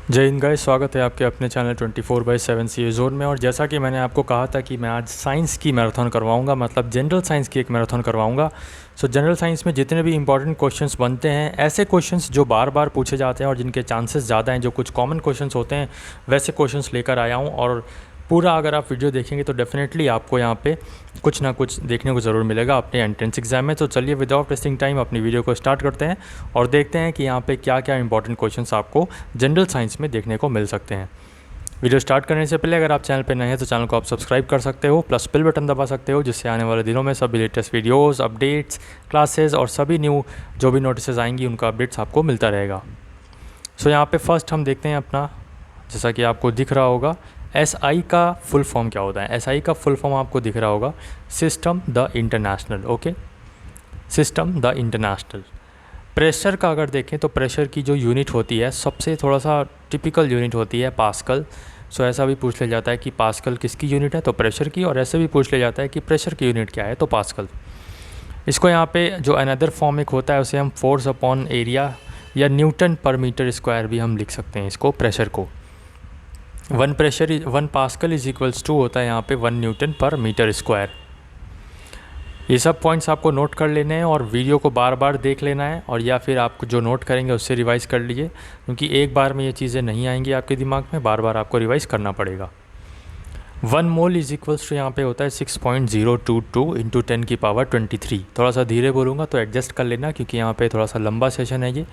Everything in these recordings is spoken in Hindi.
जय हिंद गाइस, स्वागत है आपके अपने चैनल 24/7 सी जोन में। और जैसा कि मैंने आपको कहा था कि मैं आज साइंस की मैराथन करवाऊंगा, मतलब जनरल साइंस की एक मैराथन करवाऊंगा। सो जनरल साइंस में जितने भी इंपॉर्टेंट क्वेश्चंस बनते हैं, ऐसे क्वेश्चंस जो बार बार पूछे जाते हैं और जिनके चांसेस ज़्यादा हैं, जो कुछ कॉमन क्वेश्चंस होते हैं, वैसे क्वेश्चंस लेकर आया हूँ। और पूरा अगर आप वीडियो देखेंगे तो डेफिनेटली आपको यहाँ पे कुछ ना कुछ देखने को ज़रूर मिलेगा अपने एंट्रेंस एग्जाम में। तो चलिए विदाउट वेस्टिंग टाइम अपनी वीडियो को स्टार्ट करते हैं और देखते हैं कि यहाँ पे क्या क्या इंपॉर्टेंट क्वेश्चंस आपको जनरल साइंस में देखने को मिल सकते हैं। वीडियो स्टार्ट करने से पहले अगर आप चैनल पर नए हैं तो चैनल को आप सब्सक्राइब कर सकते हो, प्लस बेल बटन दबा सकते हो, जिससे आने वाले दिनों में सभी लेटेस्ट वीडियोज़, अपडेट्स, क्लासेज और सभी न्यू जो भी नोटिस आएंगी उनका अपडेट्स आपको मिलता रहेगा। सो यहाँ पे फर्स्ट हम देखते हैं अपना, जैसा कि आपको दिख रहा होगा, SI का फुल फॉर्म क्या होता है। SI का फुल फॉर्म आपको दिख रहा होगा, system the international. Okay, system the international. Pressure का अगर देखें तो प्रेशर की जो यूनिट होती है, सबसे थोड़ा सा टिपिकल यूनिट होती है पास्कल। सो ऐसा भी पूछ लिया जाता है कि पास्कल किसकी यूनिट है, तो प्रेशर की। और ऐसे भी पूछ लिया जाता है कि प्रेशर की यूनिट क्या है, तो पास्कल। इसको यहाँ पे जो अनदर फॉर्म एक होता है उसे हम फोर्स अपॉन एरिया या न्यूटन पर मीटर स्क्वायर भी हम लिख सकते हैं इसको, प्रेशर को। One pascal is equals to होता है यहाँ पे 1 न्यूटन पर मीटर स्क्वायर। ये सब पॉइंट्स आपको नोट कर लेने हैं और वीडियो को बार बार देख लेना है, और या फिर आप जो नोट करेंगे उससे रिवाइज़ कर लीजिए, क्योंकि एक बार में ये चीज़ें नहीं आएंगी आपके दिमाग में, बार बार आपको रिवाइज़ करना पड़ेगा। 1 मोल इज इक्वल्स टू यहाँ पे होता है 6.022 इंटू 10⁻23। थोड़ा सा धीरे बोलूँगा तो एडजस्ट कर लेना, क्योंकि यहाँ पे थोड़ा सा लंबा सेशन है ये,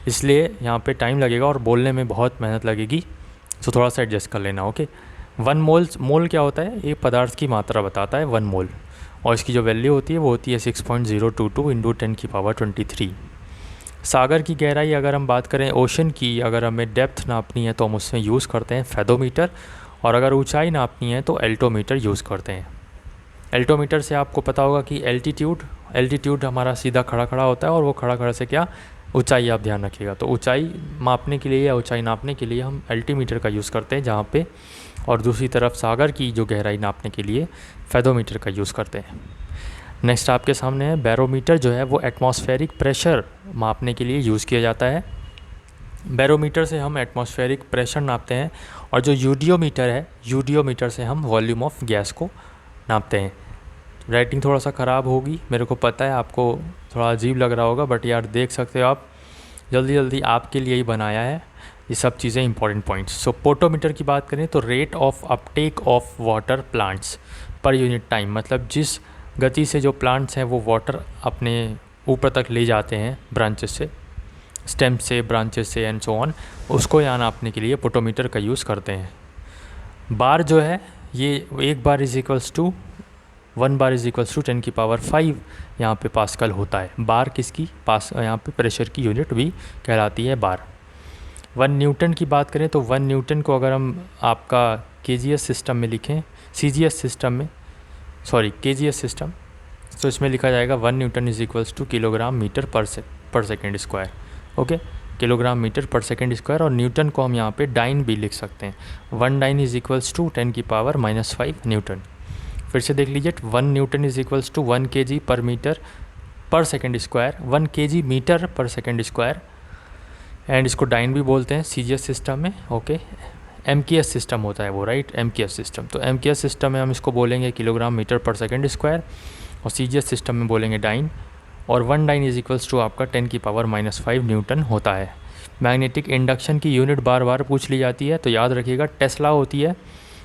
इसलिए यहाँ पे टाइम लगेगा और बोलने में बहुत मेहनत लगेगी। सो थोड़ा सा एडजस्ट कर लेना। ओके, 1 मोल क्या होता है, ये पदार्थ की मात्रा बताता है 1 मोल, और इसकी जो वैल्यू होती है वो होती है 6.022 इंटू 10⁻23। सागर की गहराई अगर हम बात करें, ओशन की अगर हमें डेप्थ नापनी है तो हम उसमें यूज़ करते हैं फेदोमीटर, और अगर ऊंचाई नापनी है तो एल्टोमीटर यूज़ करते हैं। एल्टोमीटर से आपको पता होगा कि एल्टीट्यूड हमारा सीधा खड़ा खड़ा होता है, और वो खड़ा खड़ा से क्या, ऊंचाई आप ध्यान रखिएगा। तो ऊंचाई मापने के लिए या ऊंचाई नापने के लिए हम एल्टीमीटर का यूज़ करते हैं जहाँ पे, और दूसरी तरफ सागर की जो गहराई नापने के लिए फेदोमीटर का यूज़ करते हैं। नेक्स्ट आपके सामने है बैरोमीटर, जो है वो एटमॉस्फेरिक प्रेशर मापने के लिए यूज़ किया जाता है। बैरोमीटर से हम एटमॉस्फेरिक प्रेशर नापते हैं, और जो यूडियोमीटर से हम वॉल्यूम ऑफ गैस को नापते हैं। राइटिंग थोड़ा सा ख़राब होगी, मेरे को पता है, आपको थोड़ा अजीब लग रहा होगा, बट यार देख सकते हो आप, जल्दी आपके लिए ही बनाया है ये सब चीज़ें, इंपॉर्टेंट पॉइंट्स। सो पोटोमीटर की बात करें तो rate of Uptake of water plants per unit time, मतलब जिस गति से जो प्लांट्स हैं वो वाटर अपने ऊपर तक ले जाते हैं ब्रांचेस से, स्टेम से, ब्रांचेस से एंड सो ऑन, उसको यहाँ नापने के लिए पोटोमीटर का यूज़ करते हैं। बार जो है ये 1 बार इज इक्वल्स टू 10⁻5 यहाँ पे पास्कल होता है। बार किसकी यहाँ पे प्रेशर की यूनिट भी कहलाती है बार। 1 न्यूटन की बात करें तो 1 न्यूटन को अगर हम आपका केजीएस सिस्टम में लिखें, केजीएस सिस्टम, तो इसमें लिखा जाएगा 1 newton is equals to kilogram metre per second square. Okay, kilogram metre per second square, और न्यूटन को हम यहाँ पे डाइन भी लिख सकते हैं। 1 dyne is equals to 10⁻⁻5 newton. फिर से देख लीजिए, 1 newton is equals to 1 kg per metre per second square, 1 kg metre per second square, and इसको डाइन भी बोलते हैं सीजीएस सिस्टम में। ओके, एमकेएस सिस्टम होता है वो, राइट, एमकेएस सिस्टम। तो एमकेएस सिस्टम में हम इसको बोलेंगे kilogram metre per second square, और सीजीएस सिस्टम में बोलेंगे डाइन, और 1 डाइन इज इक्वल्स टू आपका 10⁻⁻5 न्यूटन होता है। मैग्नेटिक इंडक्शन की यूनिट बार बार पूछ ली जाती है, तो याद रखिएगा टेस्ला होती है,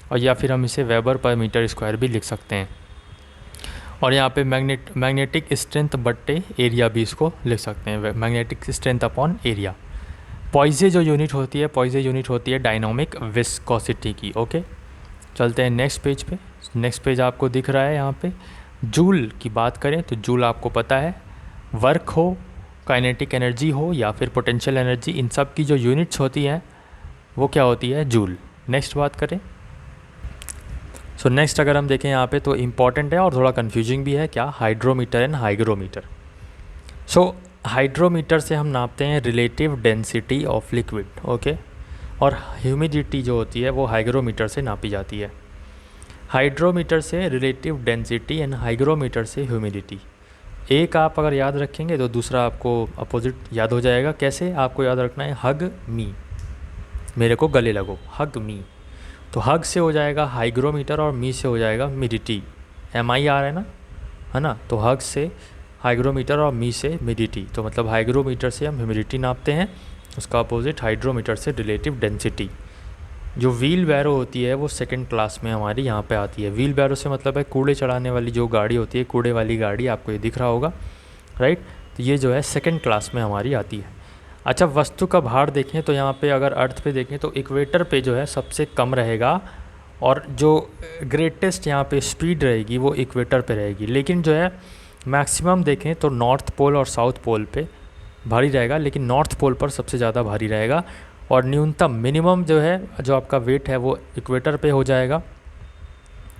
और या फिर हम इसे वेबर पर मीटर स्क्वायर भी लिख सकते हैं। और यहाँ पे मैग्नेटिक स्ट्रेंथ बट्टे एरिया भी इसको लिख सकते हैं, मैग्नेटिक स्ट्रेंथ अपॉन एरिया। पॉइजे जो यूनिट होती है डायनामिक विस्कोसिटी की। ओके, चलते हैं नेक्स्ट पेज पे। नेक्स्ट पेज आपको दिख रहा है यहाँ पे, जूल की बात करें तो जूल आपको पता है, वर्क हो, काइनेटिक एनर्जी हो या फिर पोटेंशियल एनर्जी, इन सब की जो यूनिट्स होती हैं वो क्या होती है, जूल। नेक्स्ट बात करें, सो नेक्स्ट अगर हम देखें यहाँ पे तो इम्पॉर्टेंट है और थोड़ा कन्फ्यूजिंग भी है, क्या, hydrometer and hygrometer. So hydrometer से हम नापते हैं relative density of liquid. Okay, और ह्यूमिडिटी जो होती है वो हाइग्रोमीटर से नापी जाती है। हाइड्रोमीटर से रिलेटिव डेंसिटी एंड हाइग्रोमीटर से ह्यूमिडिटी। एक आप अगर याद रखेंगे तो दूसरा आपको अपोजिट याद हो जाएगा। कैसे आपको याद रखना है, हग मी। मेरे को गले लगो, हग मी। तो हग से हो जाएगा हाइग्रोमीटर और मी से हो जाएगा मिडिटी, MIR है ना। तो हग से हाइग्रोमीटर और मी से मिडिटी, तो मतलब हाइग्रोमीटर से हम ह्यूमिडिटी नापते हैं, उसका अपोजिट हाइड्रोमीटर से रिलेटिव डेंसिटी। जो व्हील बैरो होती है वो सेकंड क्लास में हमारी यहाँ पे आती है। व्हील बैरो से मतलब है कूड़े चढ़ाने वाली जो गाड़ी होती है, कूड़े वाली गाड़ी, आपको ये दिख रहा होगा, राइट। तो ये जो है सेकंड क्लास में हमारी आती है। अच्छा, वस्तु का भार देखें तो यहाँ पे अगर अर्थ पे देखें तो इक्वेटर पे जो है सबसे कम रहेगा, और जो ग्रेटेस्ट यहाँ पे स्पीड रहेगी वो इक्वेटर पे रहेगी। लेकिन जो है मैक्सिमम देखें तो नॉर्थ पोल और साउथ पोल पे भारी रहेगा, लेकिन नॉर्थ पोल पर सबसे ज़्यादा भारी रहेगा। और न्यूनतम मिनिमम जो है जो आपका वेट है वो इक्वेटर पे हो जाएगा,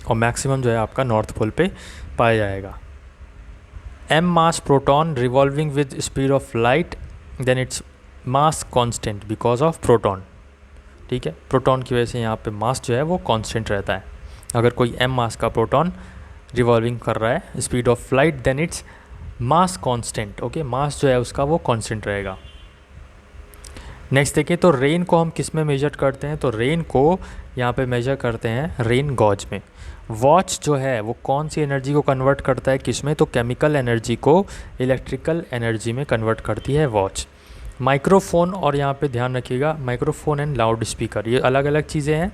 और मैक्सिमम जो है आपका नॉर्थ पोल पे पाया जाएगा। m mass proton revolving with speed of light, then it's mass constant because of proton. ठीक है, प्रोटॉन की वजह से यहाँ पे मास जो है वो कांस्टेंट रहता है। अगर कोई m मास का प्रोटॉन रिवॉल्विंग कर रहा है speed of light, then it's mass constant. Okay, mass जो है उसका वो कांस्टेंट रहेगा। नेक्स्ट देखिए, तो रेन को हम किस में मेजर करते हैं? तो रेन को यहाँ पे मेजर करते हैं रेन गॉज में। वॉच जो है वो कौन सी एनर्जी को कन्वर्ट करता है किस में? तो केमिकल एनर्जी को इलेक्ट्रिकल एनर्जी में कन्वर्ट करती है वॉच। माइक्रोफोन, और यहाँ पे ध्यान रखिएगा, माइक्रोफोन एंड लाउड स्पीकर ये अलग अलग चीज़ें हैं।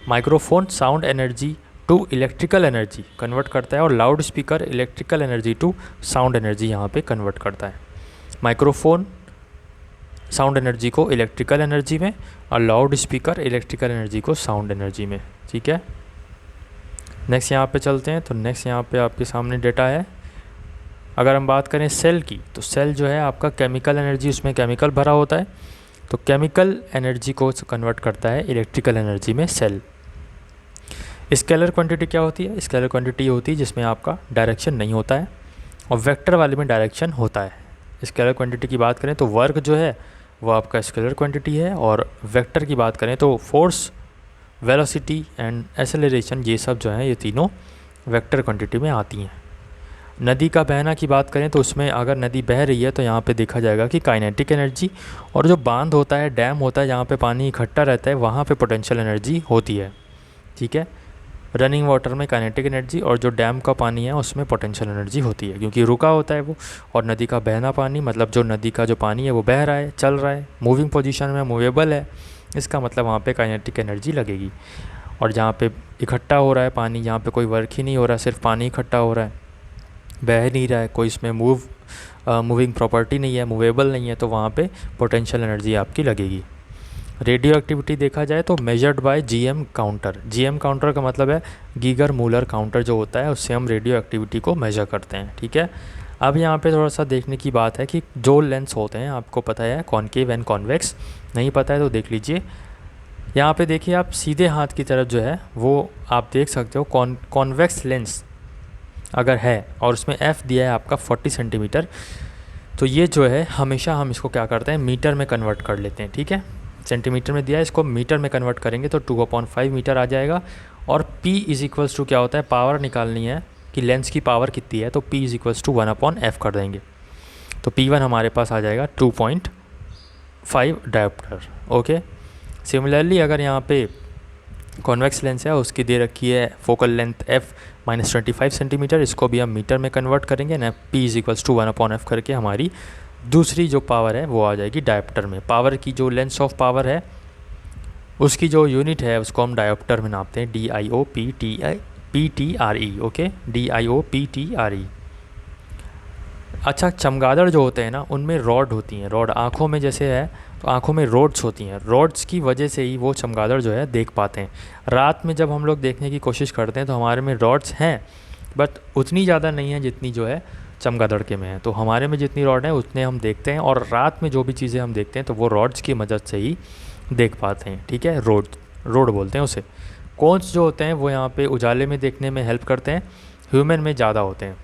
Microphone sound energy to electrical energy convert करता है, और loud speaker electrical energy to sound energy यहाँ पे कन्वर्ट करता है। माइक्रोफोन साउंड एनर्जी को इलेक्ट्रिकल एनर्जी में, और लाउड स्पीकर इलेक्ट्रिकल एनर्जी को साउंड एनर्जी में। ठीक है, नेक्स्ट यहाँ पे चलते हैं। तो नेक्स्ट यहाँ पे आपके सामने डेटा है। अगर हम बात करें सेल की, तो सेल जो है आपका केमिकल एनर्जी, उसमें केमिकल भरा होता है, तो केमिकल एनर्जी को कन्वर्ट करता है इलेक्ट्रिकल एनर्जी में सेल। स्केलर क्वांटिटी क्या होती है? स्केलर क्वांटिटी होती है जिसमें आपका डायरेक्शन नहीं होता है, और वेक्टर वाले में डायरेक्शन होता है। स्केलर क्वांटिटी की बात करें तो वर्क जो है वो आपका स्केलर क्वांटिटी है, और वेक्टर की बात करें तो फोर्स, वेलोसिटी एंड एक्सेलरेशन, ये सब जो है ये तीनों वेक्टर क्वांटिटी में आती हैं। नदी का बहना की बात करें तो उसमें अगर नदी बह रही है तो यहाँ पे देखा जाएगा कि काइनेटिक एनर्जी, और जो बांध होता है, डैम होता है, जहाँ पे पानी इकट्ठा रहता है वहाँ पे पोटेंशियल एनर्जी होती है। ठीक है, रनिंग वाटर में काइनेटिक एनर्जी, और जो डैम का पानी है उसमें पोटेंशियल एनर्जी होती है, क्योंकि रुका होता है वो। और नदी का बहना पानी मतलब जो नदी का जो पानी है वो बह रहा है, चल रहा है, मूविंग पोजीशन में, मूवेबल है, इसका मतलब वहाँ पे काइनेटिक एनर्जी लगेगी। और जहाँ पे इकट्ठा हो रहा है पानी, जहाँ पे कोई वर्क ही नहीं हो रहा है, सिर्फ पानी इकट्ठा हो रहा है, बह नहीं रहा है, कोई इसमें मूविंग प्रॉपर्टी नहीं है, मूवेबल नहीं है, तो वहाँ पे पोटेंशियल एनर्जी आपकी लगेगी। रेडियो एक्टिविटी देखा जाए तो measured by GM counter. GM counter का मतलब है गीगर मूलर काउंटर जो होता है, उससे हम रेडियो एक्टिविटी को मेजर करते हैं। ठीक है, अब यहाँ पे थोड़ा सा देखने की बात है कि जो लेंस होते हैं, आपको पता है कॉनकेव एंड कॉन्वेक्स, नहीं पता है तो देख लीजिए। यहाँ पे देखिए आप सीधे हाथ की तरफ जो है वो आप देख सकते हो कॉन्वेक्स लेंस अगर है, और उसमें F दिया है आपका 40 सेंटीमीटर, तो ये जो है हमेशा हम इसको क्या करते हैं, मीटर में कन्वर्ट कर लेते हैं। ठीक है, सेंटीमीटर में दिया है, इसको मीटर में कन्वर्ट करेंगे तो 2/5 मीटर आ जाएगा। और P = क्या होता है, पावर निकालनी है कि लेंस की पावर कितनी है, तो P = 1/f कर देंगे, तो P1 हमारे पास आ जाएगा 2.5 डायोप्टर। ओके, सिमिलरली अगर यहाँ पे कॉन्वेक्स लेंस है, उसकी दे रखी है फोकल लेंथ f -25 सेंटीमीटर, इसको भी हम मीटर में कन्वर्ट करेंगे ना, P = 1/f करके हमारी दूसरी जो पावर है वो आ जाएगी डायोप्टर में। पावर की जो लेंस ऑफ पावर है उसकी जो यूनिट है उसको हम डायोप्टर में नापते हैं, DIOPTRE। Okay, DIOPTRE। अच्छा, चमगादड़ जो होते हैं ना, उनमें रॉड होती हैं, रॉड आँखों में जैसे है तो आँखों में रोड्स होती हैं, रोड्स की वजह से ही वो चमगादड़ जो है देख पाते हैं। रात में जब हम लोग देखने की कोशिश करते हैं तो हमारे में रॉड्स हैं, बट उतनी ज़्यादा नहीं है जितनी जो है चमगादड़ के में है। तो हमारे में जितनी रॉड है उतने हम देखते हैं, और रात में जो भी चीज़ें हम देखते हैं तो वो रॉड्स की मदद से ही देख पाते हैं। ठीक है, रोड बोलते हैं उसे। कोन्स जो होते हैं वो यहाँ पे उजाले में देखने में हेल्प करते हैं, ह्यूमन में ज़्यादा होते हैं।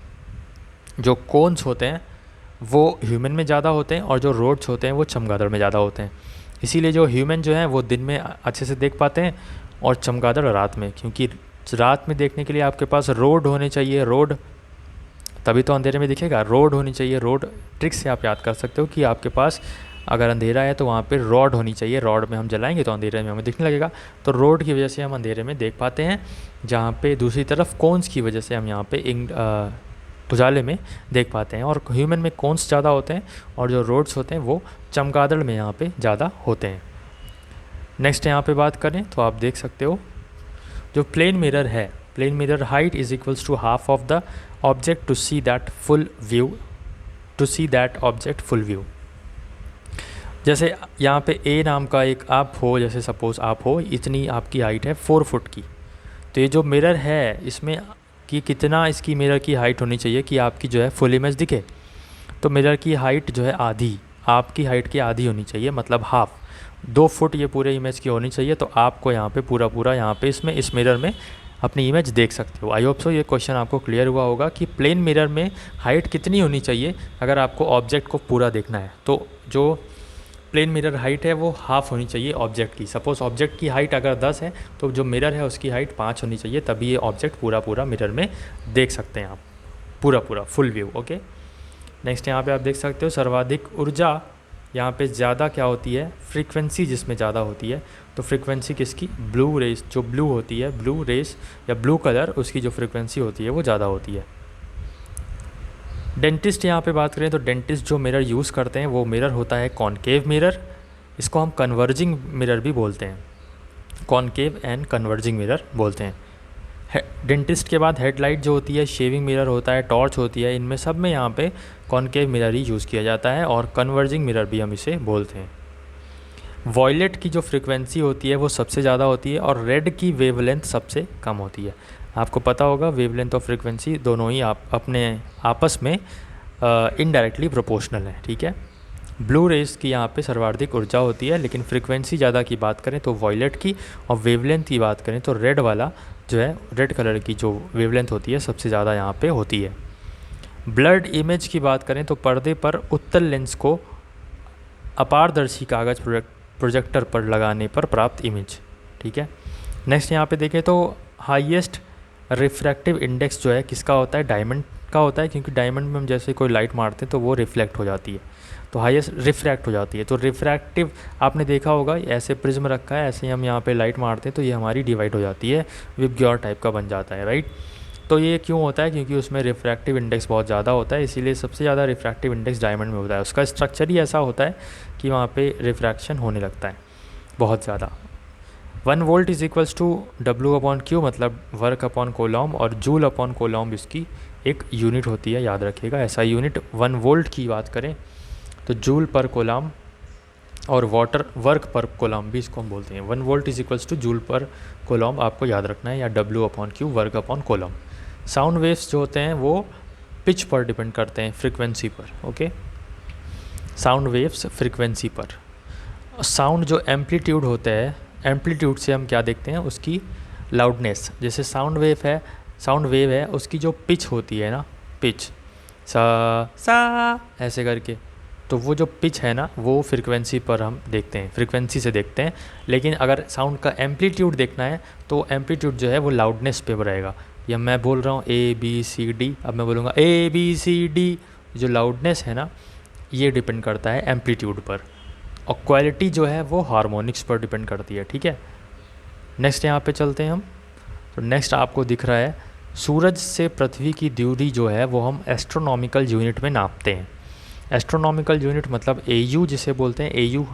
जो कोन्स होते हैं वो ह्यूमन में ज़्यादा होते हैं, और जो रोड्स होते हैं वो चमगादड़ में ज़्यादा होते हैं। इसीलिए जो ह्यूमन जो है वो दिन में अच्छे से देख पाते हैं, और चमगादड़ रात में, क्योंकि रात में देखने के लिए आपके पास रोड होने चाहिए, रोड तभी तो अंधेरे में दिखेगा, रोड होनी चाहिए। रोड ट्रिक से आप याद कर सकते हो कि आपके पास अगर अंधेरा है तो वहाँ पे रॉड होनी चाहिए, रॉड में हम जलाएंगे तो अंधेरे में हमें दिखने लगेगा, तो रॉड की वजह से हम अंधेरे में देख पाते हैं। जहाँ पे दूसरी तरफ कोन्स की वजह से हम यहाँ पे उजाले में देख पाते हैं। और ह्यूमन में कोन्स ज़्यादा होते हैं और जो रोड्स होते हैं वो चमगादड़ में यहाँ पे ज़्यादा होते हैं। नेक्स्ट यहाँ पे बात करें तो आप देख सकते हो जो प्लेन मिरर है, plane mirror height is equals to half of the object to see that full view, to see that object full view. जैसे यहाँ पे ए नाम का एक आप हो, जैसे सपोज़ आप हो, इतनी आपकी हाइट है 4 फुट की, तो ये जो मिरर है इसमें कि कितना इसकी मिरर की हाइट होनी चाहिए कि आपकी जो है फुल इमेज दिखे। तो मिरर की हाइट जो है आधी, आपकी हाइट की आधी होनी चाहिए, मतलब हाफ, 2 फुट ये पूरे इमेज की होनी चाहिए। तो आपको यहाँ पे पूरा यहाँ पे इसमें इस मिरर में अपनी इमेज देख सकते हो। आई होप सो ये क्वेश्चन आपको क्लियर हुआ होगा कि प्लेन मिरर में हाइट कितनी होनी चाहिए अगर आपको ऑब्जेक्ट को पूरा देखना है। तो जो प्लेन मिरर हाइट है वो हाफ़ होनी चाहिए ऑब्जेक्ट की। सपोज़ ऑब्जेक्ट की हाइट अगर 10 है तो जो मिरर है उसकी हाइट 5 होनी चाहिए, तभी ये ऑब्जेक्ट पूरा मिरर में देख सकते हैं आप, पूरा फुल व्यू। ओके, नेक्स्ट यहाँ पे आप देख सकते हो सर्वाधिक ऊर्जा यहाँ पे ज़्यादा क्या होती है, फ्रीक्वेंसी जिसमें ज़्यादा होती है। तो फ्रीक्वेंसी किसकी, ब्लू रेस, जो ब्लू होती है, ब्लू रेस या ब्लू कलर, उसकी जो फ्रीक्वेंसी होती है वो ज़्यादा होती है। डेंटिस्ट यहाँ पे बात करें तो डेंटिस्ट जो मिरर यूज़ करते हैं वो मिरर होता है कॉनकेव मिरर, इसको हम कन्वर्जिंग मिरर भी बोलते हैं, कॉनकेव एंड कन्वर्जिंग मिरर बोलते हैं। डेंटिस्ट के बाद हेडलाइट जो होती है, शेविंग मिरर होता है, टॉर्च होती है, इनमें सब में यहाँ पे कॉनकेव मिरर ही यूज़ किया जाता है और कन्वर्जिंग मिरर भी हम इसे बोलते हैं। वॉयलेट की जो फ्रीक्वेंसी होती है वो सबसे ज़्यादा होती है और रेड की वेवलेंथ सबसे कम होती है। आपको पता होगा वेवलेंथ और फ्रीक्वेंसी दोनों ही आप अपने आपस में इनडायरेक्टली प्रोपोर्शनल है, ठीक है। ब्लू रेस की यहाँ पे सर्वाधिक ऊर्जा होती है, लेकिन फ्रीक्वेंसी ज़्यादा की बात करें तो वॉयलेट की, और वेवलेंथ की बात करें तो रेड वाला जो है, रेड कलर की जो वेवलेंथ होती है सबसे ज़्यादा यहाँ पे होती है। ब्लर्ड इमेज की बात करें तो पर्दे पर उत्तल लेंस को अपारदर्शी कागज़ प्रोजेक्टर पर लगाने पर प्राप्त इमेज, ठीक है। नेक्स्ट यहाँ पे देखें तो हाईएस्ट रिफ्रैक्टिव इंडेक्स जो है किसका होता है, डायमंड का होता है, क्योंकि डायमंड में हम जैसे कोई लाइट मारते हैं तो वो रिफ्लेक्ट हो जाती है, तो हाईएस्ट रिफ्रैक्ट हो जाती है। तो रिफ्रैक्टिव आपने देखा होगा, ऐसे प्रिज्म रखा है, ऐसे ही हम यहाँ पे लाइट मारते हैं तो ये हमारी डिवाइड हो जाती है, विबग्योर टाइप का बन जाता है, राइट। तो ये क्यों होता है, क्योंकि उसमें रिफ्रैक्टिव इंडेक्स बहुत ज़्यादा होता है, इसीलिए सबसे ज़्यादा रिफ्रैक्टिव इंडेक्स डायमंड में होता है। उसका स्ट्रक्चर ही ऐसा होता है कि वहाँ पे रिफ्रैक्शन होने लगता है बहुत ज़्यादा। 1 volt is equals to W/Q, मतलब वर्क अपॉन कोलॉम, और जूल अपॉन कोलॉम इसकी एक यूनिट होती है, याद रखिएगा। ऐसा यूनिट 1 वोल्ट की बात करें तो जूल पर कोलॉम, और वाटर वर्क पर कोलॉम भी इसको हम बोलते हैं। 1 volt is equals to joule per coulomb आपको याद रखना है, या W/Q work upon coulomb. Sound waves जो होते हैं वो पिच पर डिपेंड करते हैं, फ्रीक्वेंसी पर, ओके। साउंड वेव्स फ्रीक्वेंसी पर। साउंड जो एम्पलीट्यूड होता है, एम्पलीट्यूड से हम क्या देखते हैं, उसकी लाउडनेस। जैसे साउंड वेव है उसकी जो पिच होती है ना, पिच सा ऐसे करके, तो वो जो पिच है ना वो फ्रीक्वेंसी पर हम देखते हैं, फ्रीक्वेंसी से देखते हैं। लेकिन अगर साउंड का एम्पलीट्यूड देखना है तो एम्पलीट्यूड जो है वो लाउडनेस पे रहेगा। या मैं बोल रहा हूँ ABCD, अब मैं बोलूँगा ABCD, जो लाउडनेस है ना ये डिपेंड करता है एम्पलीट्यूड पर, और क्वालिटी जो है वो हार्मोनिक्स पर डिपेंड करती है, ठीक है। नेक्स्ट यहाँ पे चलते हैं हम। तो नेक्स्ट आपको दिख रहा है सूरज से पृथ्वी की दूरी जो है वो हम एस्ट्रोनॉमिकल यूनिट में नापते हैं। एस्ट्रोनॉमिकल यूनिट मतलब AU जिसे बोलते हैं, AU,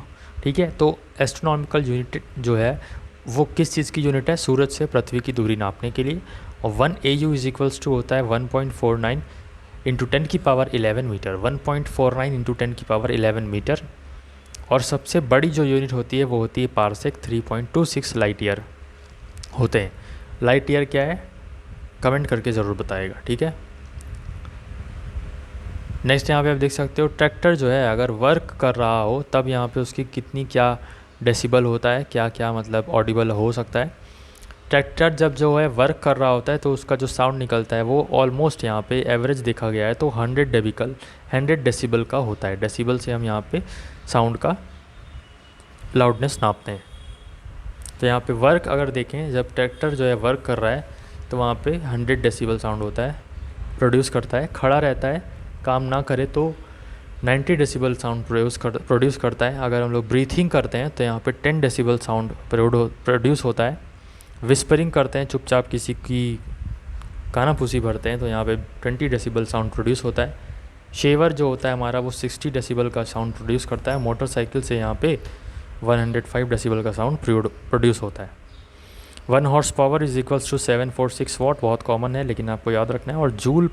ठीक है। तो एस्ट्रोनॉमिकल यूनिट जो है वो किस चीज़ की यूनिट है, सूरज से पृथ्वी की दूरी नापने के लिए। और 1 AU इज इक्वल्स टू होता है 1.49 इंटू 10 की पावर 11 मीटर, 1.49 इंटू 10 की पावर 11 मीटर। और सबसे बड़ी जो यूनिट होती है वो होती है पारसेक, 3.26 लाइट ईयर होते हैं। लाइट ईयर क्या है कमेंट करके ज़रूर बताएगा, ठीक है। नेक्स्ट यहाँ पे आप देख सकते हो ट्रैक्टर जो है अगर वर्क कर रहा हो तब यहाँ पे उसकी कितनी क्या डेसिबल होता है, क्या क्या मतलब ऑडिबल हो सकता है। ट्रैक्टर जब जो है वर्क कर रहा होता है तो उसका जो साउंड निकलता है वो ऑलमोस्ट यहाँ पे एवरेज देखा गया है तो 100 डेसिबल का होता है। डेसिबल से हम यहाँ पे साउंड का लाउडनेस नापते हैं। तो यहाँ पे वर्क अगर देखें, जब ट्रैक्टर जो है वर्क कर रहा है तो वहाँ पे 100 डेसिबल साउंड होता है, प्रोड्यूस करता है। खड़ा रहता है, काम ना करे तो 90 डेसिबल साउंड प्रोड्यूस करता है। अगर हम लोग ब्रीथिंग करते हैं तो यहाँ पे 10 डेसिबल साउंड प्रोड्यूस होता है। विस्परिंग करते हैं, चुपचाप किसी की कानाफूसी भरते हैं, तो यहाँ पे 20 डेसिबल साउंड प्रोड्यूस होता है। शेवर जो होता है हमारा वो 60 डेसिबल का साउंड प्रोड्यूस करता है। मोटरसाइकिल से यहाँ पे 105 डेसिबल का साउंड प्रोड्यूस होता है। 1 horse power is equals to 746 watt, बहुत कॉमन है लेकिन आपको याद रखना है। और जूल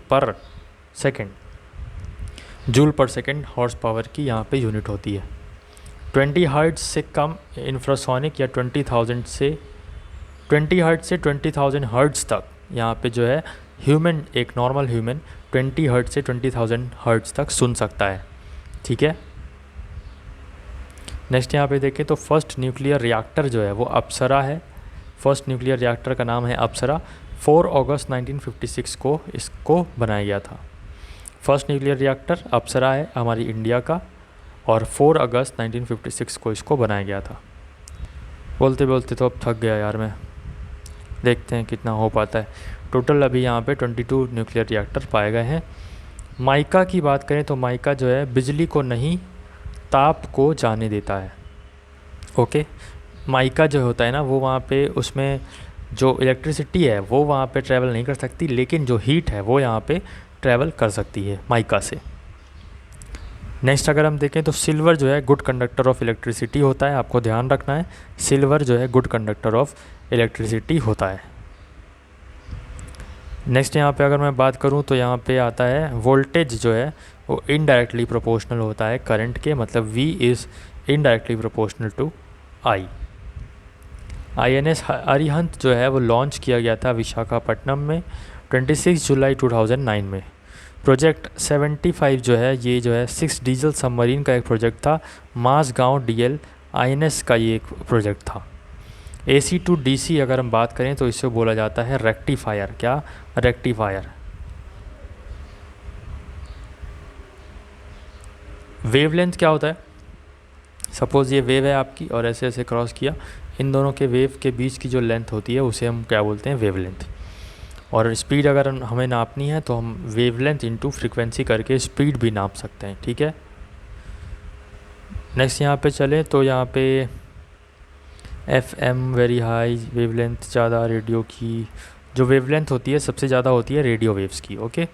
पर सेकेंड हॉर्स पावर की यहाँ पे यूनिट होती है। 20 हर्ट्ज से कम इंफ्रासोनिक या 20,000 से 20,000 हर्ट्ज तक यहाँ पे जो है ह्यूमन, एक नॉर्मल ह्यूमन 20 हर्ट्ज से 20,000 हर्ट्ज तक सुन सकता है। ठीक है, नेक्स्ट यहाँ पे देखें तो फर्स्ट न्यूक्लियर रिएक्टर जो है वो अप्सरा है। फर्स्ट न्यूक्लियर रिएक्टर का नाम है अप्सरा। 4 अगस्त 1956 को इसको बनाया गया था। फर्स्ट न्यूक्लियर रिएक्टर अप्सरा है हमारी इंडिया का, और 4 अगस्त 1956 को इसको बनाया गया था। बोलते बोलते तो अब थक गया यार मैं, देखते हैं कितना हो पाता है। टोटल अभी यहाँ पे 22 न्यूक्लियर रिएक्टर पाए गए हैं। माइका की बात करें तो माइका जो है बिजली को नहीं, ताप को जाने देता है। ओके, माइका जो होता है ना वो वहाँ पे उसमें जो इलेक्ट्रिसिटी है वो वहाँ पे ट्रैवल नहीं कर सकती, लेकिन जो हीट है वो यहाँ पे ट्रैवल कर सकती है माइका से। नेक्स्ट अगर हम देखें तो सिल्वर जो है गुड कंडक्टर ऑफ इलेक्ट्रिसिटी होता है। आपको ध्यान रखना है, सिल्वर जो है गुड कंडक्टर ऑफ इलेक्ट्रिसिटी होता है। नेक्स्ट यहाँ पे अगर मैं बात करूँ तो यहाँ पे आता है वोल्टेज जो है वो इनडायरेक्टली प्रोपोर्शनल होता है करंट के, मतलब V is indirectly proportional to I। INS Arihant जो है वो लॉन्च किया गया था विशाखापट्टनम में 26 जुलाई 2009 में। प्रोजेक्ट 75 जो है ये जो है 6 डीजल सबमरीन का एक प्रोजेक्ट था। मासगांव DL INS का ये एक प्रोजेक्ट था। AC to DC अगर हम बात करें तो इससे बोला जाता है रेक्टिफायर। क्या? रेक्टिफायर। वेवलेंथ क्या होता है? सपोज़ ये वेव है आपकी और ऐसे ऐसे क्रॉस किया, इन दोनों के वेव के बीच की जो लेंथ होती है उसे हम क्या बोलते हैं? वेवलेंथ। और स्पीड अगर हमें नापनी है तो हम वेवलेंथ इंटू फ्रीक्वेंसी करके स्पीड भी नाप सकते हैं। ठीक है, नेक्स्ट यहाँ पे चलें तो यहाँ पे FM वेरी हाई, वेवलेंथ ज़्यादा, रेडियो की जो वेवलेंथ होती है सबसे ज़्यादा होती है रेडियो वेव्स की। ओके,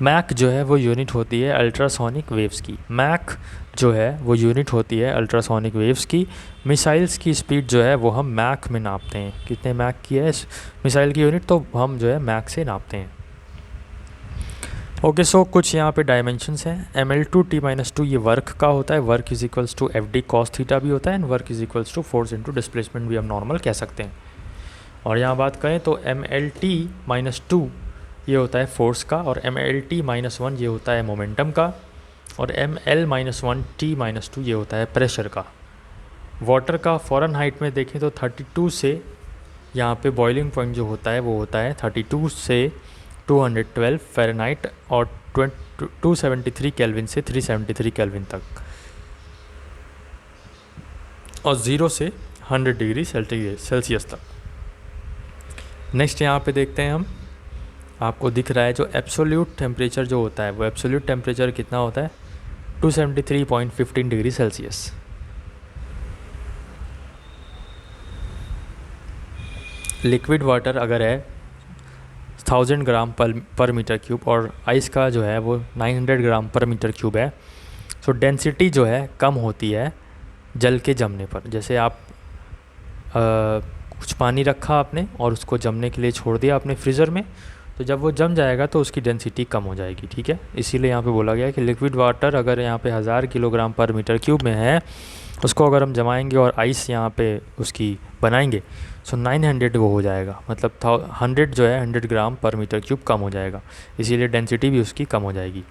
मैक जो है वो यूनिट होती है अल्ट्रासोनिक वेव्स की। मैक जो है वो यूनिट होती है अल्ट्रासोनिक वेव्स की। मिसाइल्स की स्पीड जो है वो हम मैक में नापते हैं। कितने मैक की है मिसाइल की यूनिट, तो हम जो है मैक से नापते हैं। ओके, सो कुछ यहाँ पे डायमेंशंस हैं। ML2T-2 ये वर्क का होता है। Work is equals to FD cos theta भी होता है, and work is equals to force into displacement भी हम नॉर्मल कह सकते हैं। और यहाँ बात करें तो MLT-2 ये होता है फोर्स का, और MLT-1 ये होता है मोमेंटम का, और ML-1T-2 ये होता है प्रेशर का। वाटर का फ़ारेनहाइट में देखें तो 32 से यहाँ पे बॉइलिंग पॉइंट जो होता है वो होता है 32 से 212 फ़ारेनहाइट, और 273 केल्विन से 373 केल्विन तक, और 0 से 100 डिग्री सेल्सियस तक। नेक्स्ट यहाँ पे देखते हैं हम, आपको दिख रहा है जो एब्सोल्यूट टेम्परेचर जो होता है वो एब्सोल्यूट टेम्परेचर कितना होता है? 273.15 डिग्री सेल्सियस। लिक्विड वाटर अगर है 1000 ग्राम पर मीटर क्यूब, और आइस का जो है वो 900 ग्राम पर मीटर क्यूब है। सो डेंसिटी जो है कम होती है जल के जमने पर। जैसे आप कुछ पानी रखा आपने और उसको जमने के लिए छोड़ दिया आपने फ्रीज़र में, तो जब वो जम जाएगा तो उसकी डेंसिटी कम हो जाएगी। ठीक है, इसीलिए यहाँ पे बोला गया है कि लिक्विड वाटर अगर यहाँ पे 1000 किलोग्राम पर मीटर क्यूब में है, उसको अगर हम जमाएंगे और आइस यहाँ पे उसकी बनाएंगे, सो 900 वो हो जाएगा, मतलब 100 जो है 100 ग्राम पर मीटर क्यूब कम हो जाएगा, इसीलिए डेंसिटी भी उसकी कम हो जाएगी।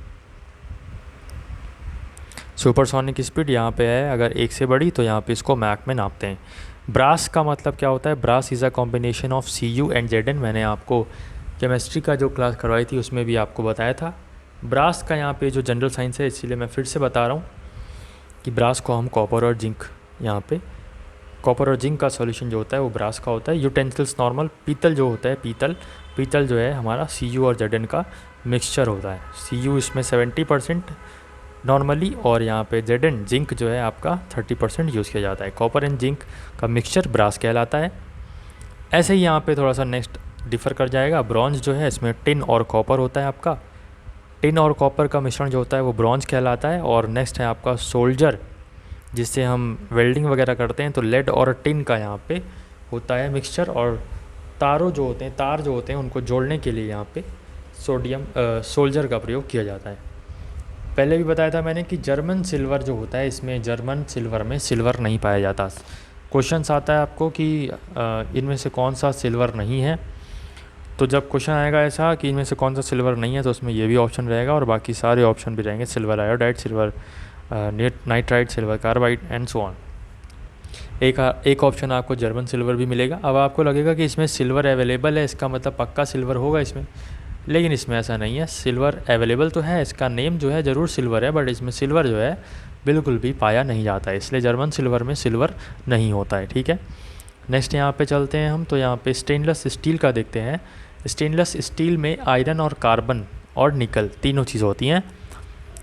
सुपरसोनिक स्पीड यहाँ पे है अगर 1 से बड़ी, तो यहाँ पे इसको मैक में नापते हैं। ब्रास का मतलब क्या होता है? Brass is a combination of Cu and Zn। मैंने आपको केमिस्ट्री का जो क्लास करवाई थी उसमें भी आपको बताया था। ब्रास का यहाँ पे जो जनरल साइंस है, इसीलिए मैं फिर से बता रहा हूँ कि ब्रास को हम कॉपर और जिंक, यहाँ पे कॉपर और जिंक का सॉल्यूशन जो होता है वो ब्रास का होता है। यूटेंसिल्स नॉर्मल पीतल जो होता है, पीतल जो है हमारा Cu और Zn का मिक्सचर होता है। Cu इसमें 70%, नॉर्मली, और यहाँ पे Zn जिंक जो है आपका 30% यूज़ किया जाता है। कॉपर एंड जिंक का मिक्सचर ब्रास कहलाता है। ऐसे ही यहाँ पे थोड़ा सा नेक्स्ट डिफ़र कर जाएगा। ब्रॉन्ज जो है इसमें टिन और कॉपर होता है आपका। टिन और कॉपर का मिश्रण जो होता है वो ब्रॉन्ज कहलाता है। और नेक्स्ट है आपका सोल्जर, जिससे हम वेल्डिंग वगैरह करते हैं, तो लेड और टिन का यहाँ पे होता है मिक्सचर। और तार जो होते हैं उनको जोड़ने के लिए यहाँ पे सोल्जर का प्रयोग किया जाता है। पहले भी बताया था मैंने कि जर्मन सिल्वर जो होता है, इसमें जर्मन सिल्वर में सिल्वर नहीं पाया जाता। क्वेश्चंस आता है आपको कि इनमें से कौन सा सिल्वर नहीं है। तो जब क्वेश्चन आएगा ऐसा कि इनमें से कौन सा सिल्वर नहीं है, तो उसमें ये भी ऑप्शन रहेगा और बाकी सारे ऑप्शन भी रहेंगे, silver iodide, silver nitride, silver carbide and so on. एक ऑप्शन आपको जर्मन सिल्वर भी मिलेगा। अब आपको लगेगा कि इसमें सिल्वर अवेलेबल है, इसका मतलब पक्का सिल्वर होगा इसमें, लेकिन इसमें ऐसा नहीं है। सिल्वर अवेलेबल तो है, इसका नेम जो है ज़रूर सिल्वर है, बट इसमें सिल्वर जो है बिल्कुल भी पाया नहीं जाता है, इसलिए जर्मन सिल्वर में सिल्वर नहीं होता है। ठीक है, नेक्स्ट यहाँ पे चलते हैं हम। तो यहाँ पे स्टेनलेस स्टील का देखते हैं। स्टेनलेस स्टील में आयरन और कार्बन और निकल तीनों चीज़ होती हैं।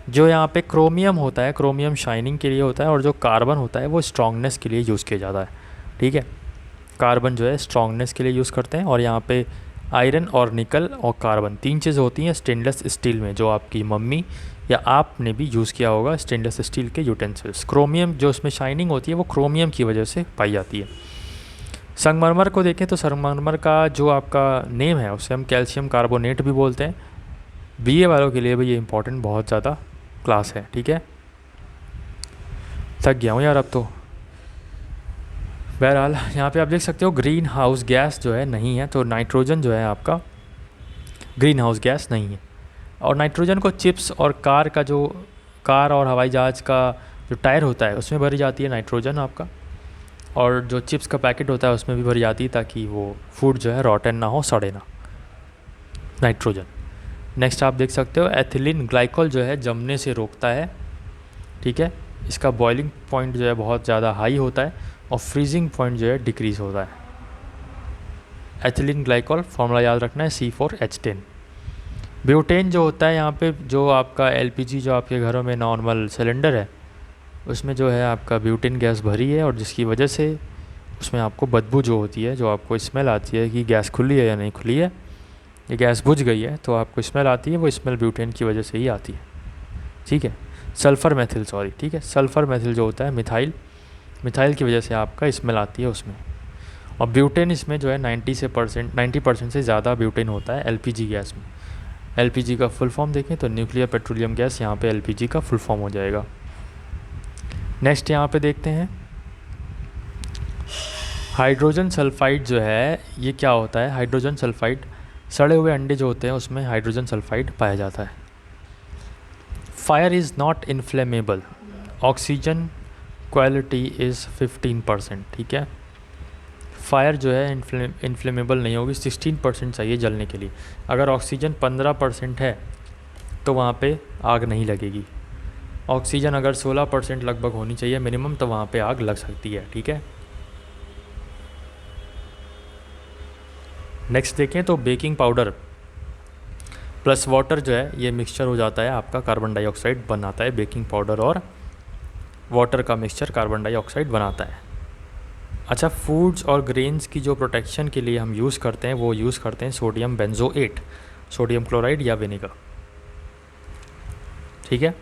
जो यहाँ पे क्रोमियम होता है, क्रोमियम शाइनिंग के लिए होता है, और जो कार्बन होता है वो स्ट्रॉन्गनेस के लिए यूज़ किया जाता है। ठीक है, कार्बन जो है स्ट्रॉन्गनेस के लिए यूज़ करते हैं। और यहाँ पे आयरन और निकल और कार्बन तीन चीज़ होती हैं स्टेनलेस स्टील में, जो आपकी मम्मी या आपने भी यूज़ किया होगा स्टेनलेस स्टील के यूटेंसिल्स। क्रोमियम जो उसमें शाइनिंग होती है वो क्रोमियम की वजह से पाई जाती है। संगमरमर को देखें तो संगमरमर का जो आपका नेम है उसे हम कैल्शियम कार्बोनेट भी बोलते हैं। बीए वालों के लिए भी ये इंपॉर्टेंट बहुत ज़्यादा क्लास है। ठीक है, थक गया हूँ यार अब तो। बहरहाल यहाँ पे आप देख सकते हो ग्रीन हाउस गैस जो है नहीं है, तो नाइट्रोजन जो है आपका ग्रीन हाउस गैस नहीं है। और नाइट्रोजन को चिप्स और कार और हवाई जहाज़ का जो टायर होता है उसमें भरी जाती है नाइट्रोजन आपका, और जो चिप्स का पैकेट होता है उसमें भी भरी जाती है, ताकि वो फूड जो है रॉटन ना हो, सड़े ना, नाइट्रोजन। नेक्स्ट आप देख सकते हो एथिलीन ग्लाइकॉल जो है जमने से रोकता है। ठीक है, इसका बॉइलिंग पॉइंट जो है बहुत ज़्यादा हाई होता है और फ्रीजिंग पॉइंट जो है डिक्रीज़ होता है। एथिलीन ग्लाइकॉल फॉर्मूला याद रखना है C4H10। ब्यूटेन जो होता है यहाँ पे, जो आपका LPG जो आपके घरों में नॉर्मल सिलेंडर है उसमें जो है आपका ब्यूटेन गैस भरी है, और जिसकी वजह से उसमें आपको बदबू जो होती है, जो आपको स्मेल आती है कि गैस खुली है या नहीं खुली है, ये गैस बुझ गई है, तो आपको स्मेल आती है, वो स्मेल ब्यूटेन की वजह से ही आती है। ठीक है, सल्फ़र मैथिल ठीक है, सल्फ़र मैथिल जो होता है मिथाइल की वजह से आपका स्मेल आती है उसमें। और ब्यूटेन इसमें जो है 90% से ज़्यादा ब्यूटेन होता है LPG गैस में। LPG का फुल फॉर्म देखें तो न्यूक्लियर पेट्रोलियम गैस, यहाँ पे LPG का फुल फॉर्म हो जाएगा। नेक्स्ट यहाँ पे देखते हैं हाइड्रोजन सल्फाइड जो है, ये क्या होता है। हाइड्रोजन सल्फाइड, सड़े हुए अंडे जो होते हैं उसमें हाइड्रोजन सल्फाइड पाया जाता है। Fire is not inflammable, oxygen quality is 15%। ठीक है, फायर जो है इन्फ्लेमेबल नहीं होगी, 16% चाहिए जलने के लिए। अगर ऑक्सीजन 15% है तो वहाँ पे आग नहीं लगेगी। ऑक्सीजन अगर 16% लगभग होनी चाहिए मिनिमम, तो वहाँ पे आग लग सकती है। ठीक है, नेक्स्ट देखें तो बेकिंग पाउडर प्लस वाटर जो है ये मिक्सचर हो जाता है आपका, कार्बन डाइऑक्साइड बनाता है। बेकिंग पाउडर और वाटर का मिक्सचर कार्बन डाइऑक्साइड बनाता है। अच्छा, फूड्स और ग्रेन्स की जो प्रोटेक्शन के लिए हम यूज़ करते हैं वो यूज़ करते हैं सोडियम बेंजोएट, सोडियम क्लोराइड या विनेगर। ठीक है,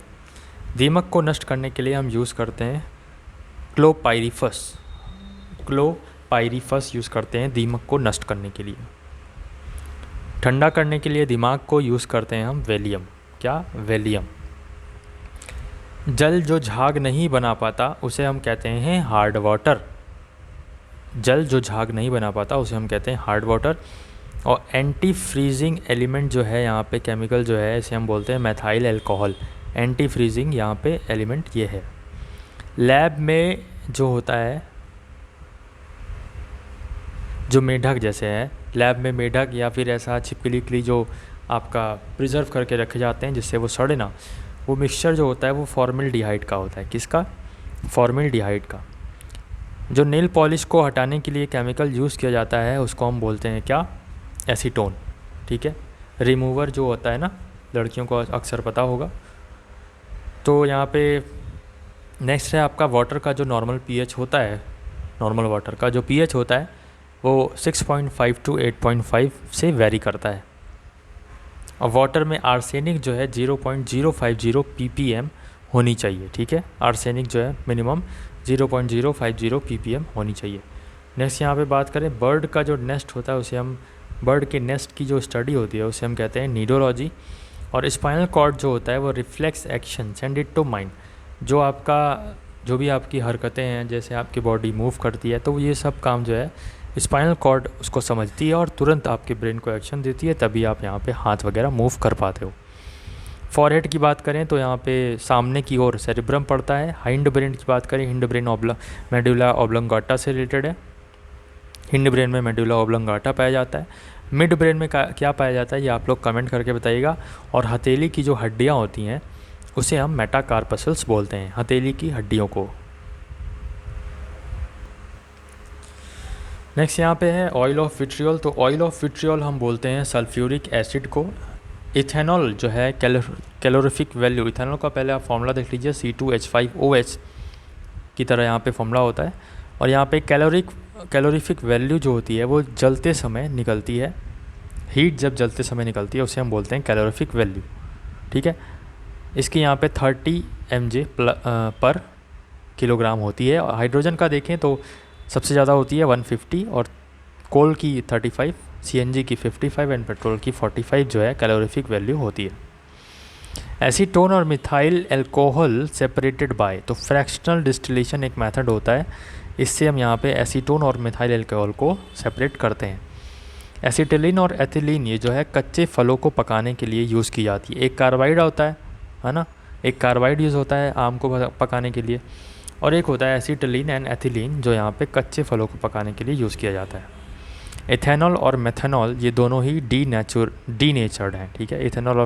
दीमक को नष्ट करने के लिए हम यूज़ करते हैं क्लोपाइरिफस यूज़ करते हैं दीमक को नष्ट करने के लिए। ठंडा करने के लिए दिमाग को यूज़ करते हैं हम वैलियम। क्या? वैलियम। जल जो झाग नहीं बना पाता उसे हम कहते हैं हार्ड वाटर। जल जो झाग नहीं बना पाता उसे हम कहते हैं हार्ड वाटर। और एंटी फ्रीजिंग एलिमेंट जो है यहाँ पे केमिकल जो है इसे हम बोलते हैं मैथाइल अल्कोहल। एंटी फ्रीजिंग यहाँ पे एलिमेंट ये है। लैब में जो होता है, जो मेढक जैसे है, लैब में मेढक या फिर ऐसा छिपकली जो आपका प्रिजर्व करके रखे जाते हैं जिससे वो सड़े ना, वो मिक्सचर जो होता है वो फॉर्मल्डिहाइड का होता है। किसका? फॉर्मल्डिहाइड का। जो नेल पॉलिश को हटाने के लिए केमिकल यूज़ किया जाता है उसको हम बोलते हैं क्या? एसीटोन। ठीक है, रिमूवर जो होता है ना, लड़कियों को अक्सर पता होगा, तो यहाँ पे नेक्स्ट है आपका वाटर का जो नॉर्मल पीएच होता है, नॉर्मल वाटर का जो पीएच होता है वो 6.5 टू 8.5 से वेरी करता है। और वाटर में आर्सेनिक जो है 0.050 ppm होनी चाहिए, ठीक है। आर्सेनिक जो है मिनिमम 0.050 ppm होनी चाहिए। नेक्स्ट यहाँ पे बात करें बर्ड का जो नेस्ट होता है उसे हम, बर्ड के नेस्ट की जो स्टडी होती है उसे हम कहते हैं नीडोलॉजी। और स्पाइनल कॉर्ड जो होता है वो reflex action send it to mind, जो आपका जो भी आपकी हरकतें हैं, जैसे आपकी बॉडी मूव करती है तो ये सब काम जो है स्पाइनल कॉर्ड उसको समझती है और तुरंत आपके ब्रेन को एक्शन देती है, तभी आप यहाँ पे हाथ वगैरह मूव कर पाते हो। फॉरहेड की बात करें तो यहाँ पे सामने की ओर सेरिब्रम पड़ता है। हाइंड ब्रेन की बात करें, हिंड ब्रेन मेडुला ऑब्लंगाटा से रिलेटेड है। हिंड ब्रेन में मेडुला ऑब्लंगाटा पाया जाता है। मिड ब्रेन में क्या पाया जाता है ये आप लोग कमेंट करके बताइएगा। और हथेली की जो हड्डियाँ होती हैं उसे हम मेटाकार्पसल्स बोलते हैं, हथेली की हड्डियों को। नेक्स्ट यहाँ पे है ऑयल ऑफ विट्रियोल। तो ऑयल ऑफ विट्रियोल हम बोलते हैं सल्फ्यूरिक एसिड को। इथेनॉल जो है कैलोरीफिक वैल्यू, इथेनॉल का पहले आप फॉर्मूला देख लीजिए, C2H5OH की तरह यहाँ पे फॉर्मूला होता है। और यहाँ पे कैलोरीफिक वैल्यू जो होती है वो जलते समय निकलती है, हीट जब जलते समय निकलती है उसे हम बोलते हैं कैलोरीफिक वैल्यू, ठीक है। इसकी यहाँ पे 30 mJ पर किलोग्राम होती है। और हाइड्रोजन का देखें तो सबसे ज़्यादा होती है 150, और कोल की 35, CNG की 55 एंड पेट्रोल की 45 जो है कैलोरीफिक वैल्यू होती है। एसीटोन और मिथाइल अल्कोहल सेपरेटेड बाय, तो फ्रैक्शनल डिस्टिलेशन एक मेथड होता है, इससे हम यहाँ पे एसीटोन और मिथाइल अल्कोहल को सेपरेट करते हैं। एसिटिलीन और एथिलीन ये जो है कच्चे फलों को पकाने के लिए यूज़ की जाती है। एक कार्बाइड होता है ना, एक कार्बाइड यूज़ होता है आम को पकाने के लिए, और एक होता है एसिटिलीन एंड एथिलीन जो यहाँ पे कच्चे फलों को पकाने के लिए यूज़ किया जाता है। इथेनॉल और मेथनॉल ये दोनों ही डीनेचर्ड हैं, ठीक है। इथेनॉल और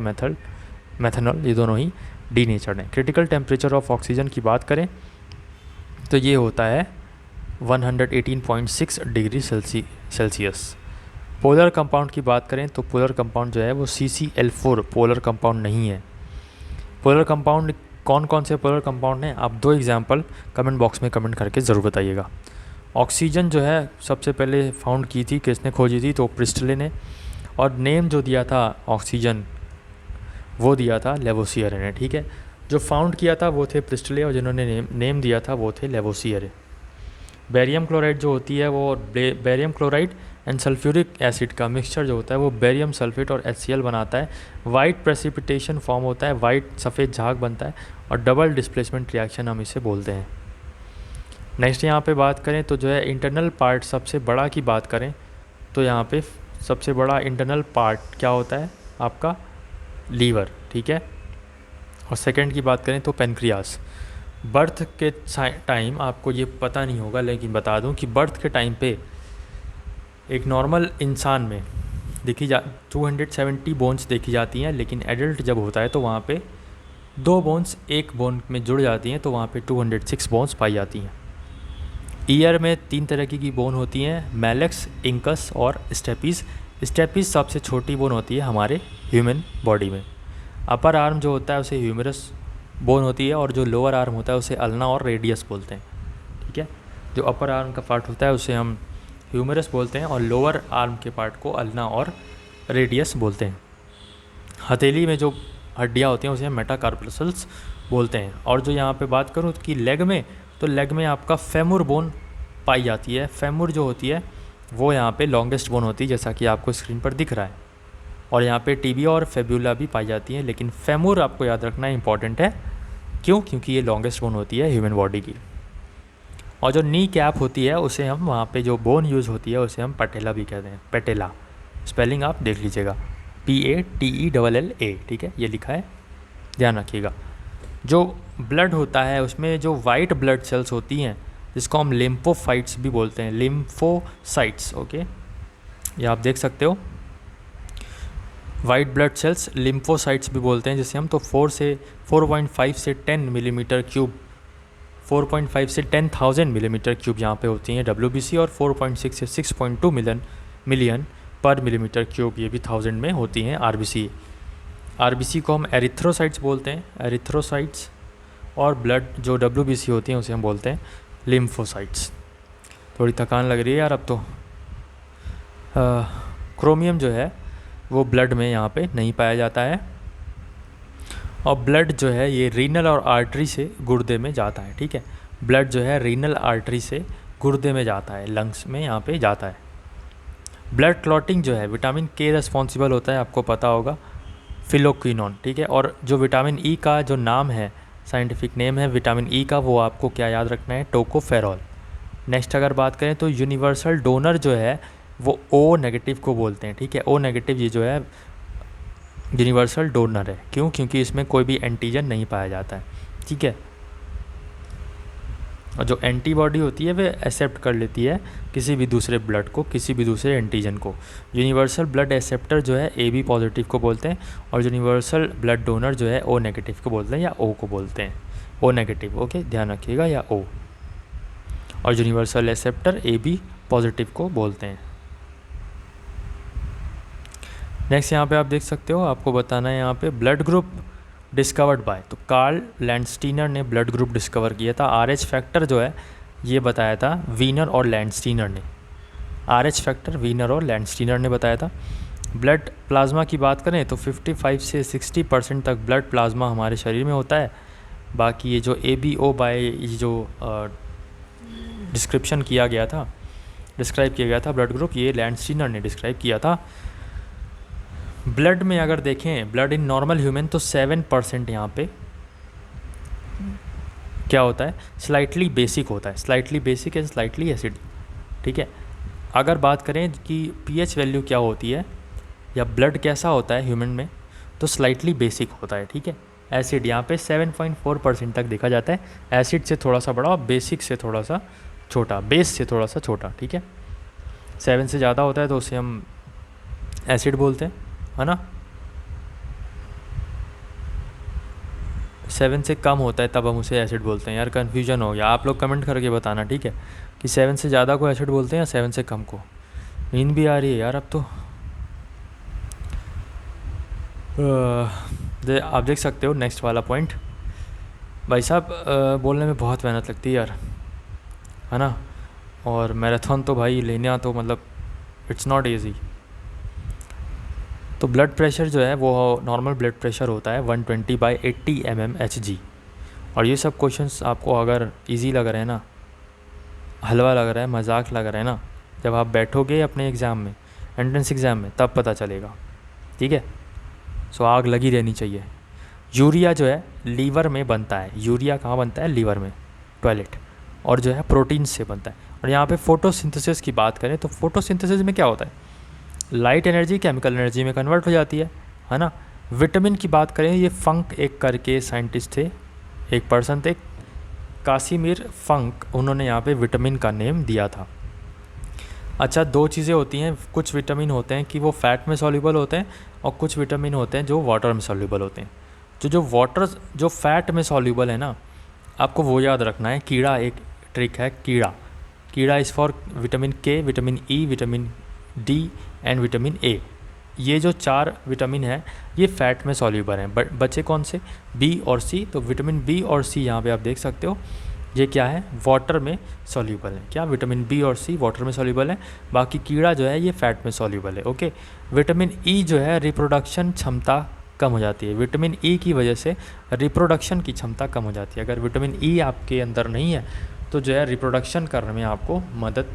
मेथनॉल ये दोनों ही डीनेचर्ड हैं। क्रिटिकल टेम्परेचर ऑफ ऑक्सीजन की बात करें तो ये होता है 118.6 डिग्री सेल्सियस। पोलर कंपाउंड की बात करें तो पोलर कंपाउंड जो है वो CCl4 पोलर कंपाउंड नहीं है। पोलर कंपाउंड कौन कौन से पोलर कंपाउंड हैं, आप 2 एग्जांपल कमेंट बॉक्स में कमेंट करके ज़रूर बताइएगा। ऑक्सीजन जो है सबसे पहले फाउंड की थी, किसने खोजी थी, तो प्रिस्टले ने। और नेम जो दिया था ऑक्सीजन वो दिया था लेवोसियर ने, ठीक है। जो फाउंड किया था वो थे प्रिस्टले, और जिन्होंने नेम दिया था वो थे लेवोसियर। बेरियम क्लोराइड जो होती है वो barium chloride and sulphuric acid का मिक्सचर जो होता है वो बेरियम सल्फेट और HCl बनाता है। वाइट प्रेसिपिटेशन फॉर्म होता है, वाइट सफ़ेद झाग बनता है, और डबल डिस्प्लेसमेंट रिएक्शन हम इसे बोलते हैं। नेक्स्ट यहाँ पे बात करें तो जो है इंटरनल पार्ट सबसे बड़ा की बात करें तो यहाँ पे सबसे बड़ा इंटरनल पार्ट क्या होता है आपका, लीवर, ठीक है। और सेकंड की बात करें तो पेनक्रियास। बर्थ के टाइम आपको ये पता नहीं होगा लेकिन बता दूं कि बर्थ के टाइम पे एक नॉर्मल इंसान में 270 बोन्स देखी जाती हैं, लेकिन एडल्ट जब होता है तो वहाँ पे 2 बोन्स एक बोन में जुड़ जाती हैं, तो वहाँ पे 206 बोन्स पाई जाती हैं। ईयर में 3 तरह की बोन होती हैं, मैलेक्स, इंकस और स्टेपीज। स्टेपीज सबसे छोटी बोन होती है हमारे ह्यूमन बॉडी में। अपर आर्म जो होता है उसे ह्यूमरस बोन होती है, और जो लोअर आर्म होता है उसे अल्ना और रेडियस बोलते हैं, ठीक है। जो अपर आर्म का पार्ट होता है उसे हम ह्यूमरस बोलते हैं, और लोअर आर्म के पार्ट को अल्ना और रेडियस बोलते हैं। हथेली में जो हड्डियाँ होती हैं उसे हम मेटाकार्पसल्स बोलते हैं। और जो यहाँ पे बात करूँ कि लेग में, तो लेग में आपका फेमुर बोन पाई जाती है। फेमुर जो होती है वो यहाँ पे लॉन्गेस्ट बोन होती है, जैसा कि आपको स्क्रीन पर दिख रहा है। और यहाँ पे टिबिया और फेब्यूला भी पाई जाती हैं, लेकिन फेमुर आपको याद रखना इंपॉर्टेंट है। क्यों? क्योंकि ये लॉन्गेस्ट बोन होती है ह्यूमन बॉडी की। और जो नी कैप होती है उसे हम, वहाँ पे जो बोन यूज़ होती है उसे हम पटेला भी कहते हैं, पेटेला। स्पेलिंग आप देख लीजिएगा, PATELLA, ठीक है, ये लिखा है, ध्यान रखिएगा। जो ब्लड होता है उसमें जो वाइट ब्लड सेल्स होती हैं जिसको हम लिम्फोफाइट्स भी बोलते हैं, लिम्फोसाइट्स, ओके, ये आप देख सकते हो। वाइट ब्लड सेल्स लिम्फोसाइट्स भी बोलते हैं, जिसे हम तो 4.5 से 10 मिलीमीटर क्यूब, 4.5 से 10,000 मिलीमीटर क्यूब यहाँ पे होती हैं WBC, और 4.6 से 6.2 मिलियन पर मिलीमीटर क्यूब, ये भी 1000 में होती हैं RBC। RBC को हम एरिथ्रोसाइट्स बोलते हैं, एरिथ्रोसाइट्स, और ब्लड जो WBC होती हैं उसे हम बोलते हैं लिम्फोसाइट्स। थोड़ी थकान लग रही है यार अब तो। क्रोमियम जो है वो ब्लड में यहाँ पे नहीं पाया जाता है, और ब्लड जो है ये रीनल और आर्टरी से गुर्दे में जाता है। ठीक है, ब्लड जो है रीनल आर्टरी से गुर्दे में जाता है, लंग्स में यहाँ पे जाता है। ब्लड क्लॉटिंग जो है विटामिन के रिस्पॉन्सिबल होता है, आपको पता होगा, फिलोक्विनोन। ठीक है, और जो विटामिन ई का जो नाम है, साइंटिफिक नेम है विटामिन ई का, वो आपको क्या याद रखना है, टोकोफेरॉल। नेक्स्ट अगर बात करें तो यूनिवर्सल डोनर जो है वो ओ नेगेटिव को बोलते हैं। ठीक है, ओ नेगेटिव ये जो है यूनिवर्सल डोनर है। क्यों? क्योंकि इसमें कोई भी एंटीजन नहीं पाया जाता है। ठीक है, और जो एंटीबॉडी होती है वे एक्सेप्ट कर लेती है किसी भी दूसरे ब्लड को, किसी भी दूसरे एंटीजन को। यूनिवर्सल ब्लड एक्सेप्टर जो है AB पॉजिटिव को बोलते हैं, और यूनिवर्सल ब्लड डोनर जो है O नेगेटिव को बोलते हैं या O को बोलते हैं, O नेगेटिव। ओके, ध्यान रखिएगा, या O। और यूनिवर्सल एक्सेप्टर AB पॉजिटिव को बोलते हैं। नेक्स्ट यहाँ पे आप देख सकते हो, आपको बताना है यहाँ पे ब्लड ग्रुप डिस्कवर्ड बाय, तो कार्ल लैंडस्टीनर ने ब्लड ग्रुप डिस्कवर किया था। RH फैक्टर जो है ये बताया था वीनर और लैंडस्टीनर ने। RH फैक्टर वीनर और लैंडस्टीनर ने बताया था। ब्लड प्लाज्मा की बात करें तो 55 से 60% तक ब्लड प्लाज्मा हमारे शरीर में होता है। बाकी ये जो ABO बाय ये जो डिस्क्रिप्शन किया गया था, डिस्क्राइब किया गया था ब्लड ग्रुप, ये लैंडस्टीनर ने डिस्क्राइब किया था। ब्लड में अगर देखें, ब्लड इन नॉर्मल ह्यूमन तो 7% यहाँ पे क्या होता है, स्लाइटली बेसिक होता है। स्लाइटली बेसिक है, स्लाइटली एसिड। ठीक है, अगर बात करें कि pH वैल्यू क्या होती है या ब्लड कैसा होता है ह्यूमन में, तो स्लाइटली बेसिक होता है। ठीक है, एसिड यहाँ पे 7.4% तक देखा जाता है। एसिड से थोड़ा सा बड़ा और बेसिक से थोड़ा सा छोटा, बेस से थोड़ा सा छोटा। ठीक है, 7 से ज़्यादा होता है तो उसे हम एसिड बोलते हैं, है ना। 7 से कम होता है तब हम उसे एसिड बोलते हैं। यार कन्फ्यूजन हो गया, आप लोग कमेंट करके बताना, ठीक है, कि 7 से ज़्यादा को एसिड बोलते हैं या 7 से कम को। नींद भी आ रही है यार अब तो। आप देख सकते हो नेक्स्ट वाला पॉइंट। भाई साहब बोलने में बहुत मेहनत लगती है यार, है ना, और मैराथन तो भाई लेना तो मतलब इट्स नॉट ईजी। तो ब्लड प्रेशर जो है वो नॉर्मल ब्लड प्रेशर होता है 120/80 mmHg। और ये सब क्वेश्चंस आपको अगर इजी लग रहे हैं ना, हलवा लग रहा है, मजाक लग रहा है ना, जब आप बैठोगे अपने एग्ज़ाम में, एंट्रेंस एग्ज़ाम में, तब पता चलेगा। ठीक है, सो आग लगी रहनी चाहिए। यूरिया जो है लीवर में बनता है। यूरिया कहाँ बनता है? लीवर में, टॉयलेट। और जो है प्रोटीन से बनता है। और यहाँ पे फोटोसिंथेसिस की बात करें तो फोटोसिंथेसिस में क्या होता है, लाइट एनर्जी केमिकल एनर्जी में कन्वर्ट हो जाती है ना। विटामिन की बात करें, ये फंक एक करके साइंटिस्ट थे, एक पर्सन थे, कासिमिर फंक, उन्होंने यहाँ पे विटामिन का नेम दिया था। अच्छा, दो चीज़ें होती हैं, कुछ विटामिन होते हैं कि वो फैट में सॉल्यूबल होते हैं, और कुछ विटामिन होते हैं जो वाटर में सॉल्यूबल होते हैं। जो फैट में सॉल्यूबल है ना, आपको वो याद रखना है। कीड़ा एक ट्रिक है, कीड़ा इज़ फॉर विटामिन के, vitamin E, vitamin D and vitamin A. ये जो 4 विटामिन हैं ये फैट में सॉल्यूबल हैं। बचे कौन से? बी और सी। तो विटामिन बी और सी यहाँ पे आप देख सकते हो, ये क्या है, वाटर में सॉल्यूबल है। क्या? विटामिन बी और सी वाटर में सॉल्यूबल है। बाकी कीड़ा जो है ये फैट में सॉल्यूबल है। ओके। विटामिन ई जो है रिप्रोडक्शन क्षमता कम हो जाती है। विटामिन ई की वजह से रिप्रोडक्शन की क्षमता कम हो जाती है। अगर विटामिन ई आपके अंदर नहीं है तो जो है रिप्रोडक्शन करने में आपको मदद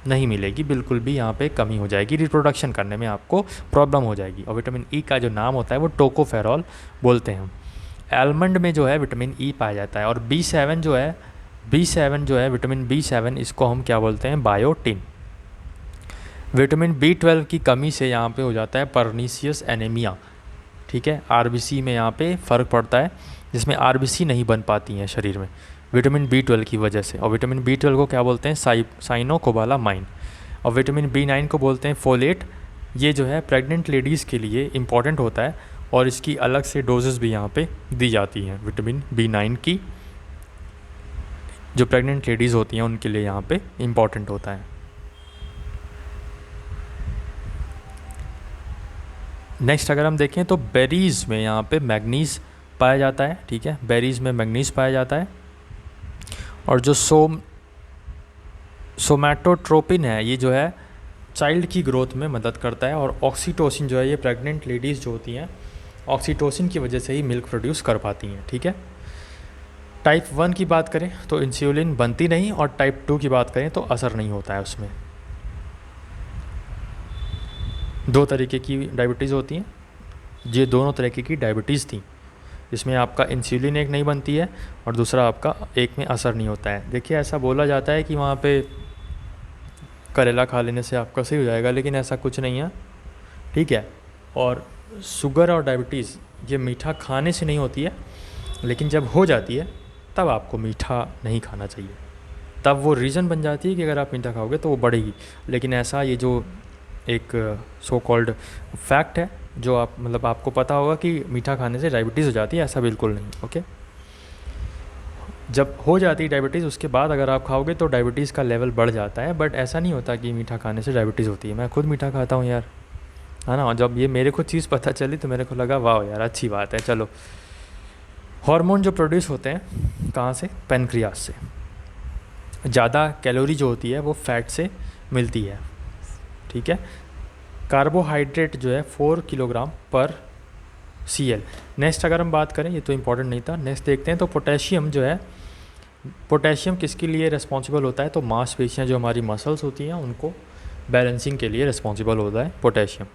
नहीं मिलेगी, बिल्कुल भी यहाँ पे कमी हो जाएगी, रिप्रोडक्शन करने में आपको प्रॉब्लम हो जाएगी। और विटामिन ई का जो नाम होता है वो टोकोफेरॉल बोलते हैं हम। आलमंड में जो है विटामिन ई पाया जाता है। और B7 जो है विटामिन B7, इसको हम क्या बोलते हैं? बायोटिन। विटामिन B12 की कमी से यहाँ पे हो जाता है परनीसियस एनीमिया। ठीक है, RBC में यहाँ पे फ़र्क पड़ता है, जिसमें RBC नहीं बन पाती हैं शरीर में विटामिन B12 की वजह से। और विटामिन B12 को क्या बोलते हैं? साइनोकोबालामाइन। और विटामिन B9 को बोलते हैं फोलेट। ये जो है प्रेग्नेंट लेडीज़ के लिए इम्पॉर्टेंट होता है, और इसकी अलग से डोजेस भी यहाँ पे दी जाती हैं विटामिन B9 की। जो प्रेग्नेंट लेडीज़ होती हैं उनके लिए यहाँ पे इम्पॉर्टेंट होता है। नेक्स्ट अगर हम देखें तो बेरीज़ में यहाँ पे मैग्नीज पाया जाता है, ठीक है। बेरीज में मैग्नीज पाया जाता है। और जो सोमैटोट्रोपिन है ये जो है चाइल्ड की ग्रोथ में मदद करता है। और ऑक्सीटोसिन जो है ये प्रेग्नेंट लेडीज़ जो होती हैं ऑक्सीटोसिन की वजह से ही मिल्क प्रोड्यूस कर पाती हैं, ठीक है। टाइप 1 की बात करें तो इंसुलिन बनती नहीं, और टाइप 2 की बात करें तो असर नहीं होता है उसमें। 2 तरीके की डायबिटीज़ होती हैं, ये दोनों तरीके की डायबिटीज़ थी। इसमें आपका इंसुलिन एक नहीं बनती है और दूसरा आपका एक में असर नहीं होता है। देखिए ऐसा बोला जाता है कि वहाँ पे करेला खा लेने से आपका सही हो जाएगा, लेकिन ऐसा कुछ नहीं है, ठीक है। और शुगर और डायबिटीज़ ये मीठा खाने से नहीं होती है, लेकिन जब हो जाती है तब आपको मीठा नहीं खाना चाहिए। तब वो रीज़न बन जाती है कि अगर आप मीठा खाओगे तो वो बढ़ेगी। लेकिन ऐसा ये जो एक सो कॉल्ड फैक्ट है जो आप मतलब आपको पता होगा कि मीठा खाने से डायबिटीज़ हो जाती है, ऐसा बिल्कुल नहीं, ओके। जब हो जाती है डायबिटीज़ उसके बाद अगर आप खाओगे तो डायबिटीज़ का लेवल बढ़ जाता है, बट ऐसा नहीं होता कि मीठा खाने से डायबिटीज़ होती है। मैं खुद मीठा खाता हूँ यार, है ना। और जब ये मेरे को चीज़ पता चली तो मेरे को लगा वाह यार अच्छी बात है। चलो, हार्मोन जो प्रोड्यूस होते हैं कहाँ से? पैनक्रियास से। ज़्यादा कैलोरी जो होती है वो फैट से मिलती है, ठीक है। कार्बोहाइड्रेट जो है 4 किलोग्राम पर CL। नेक्स्ट अगर हम बात करें, ये तो इम्पोर्टेंट नहीं था, नेक्स्ट देखते हैं। तो पोटेशियम जो है, पोटेशियम किसके लिए रिस्पॉन्सिबल होता है? तो मांसपेशियाँ जो हमारी मसल्स होती हैं उनको बैलेंसिंग के लिए रिस्पॉन्सिबल होता है पोटेशियम।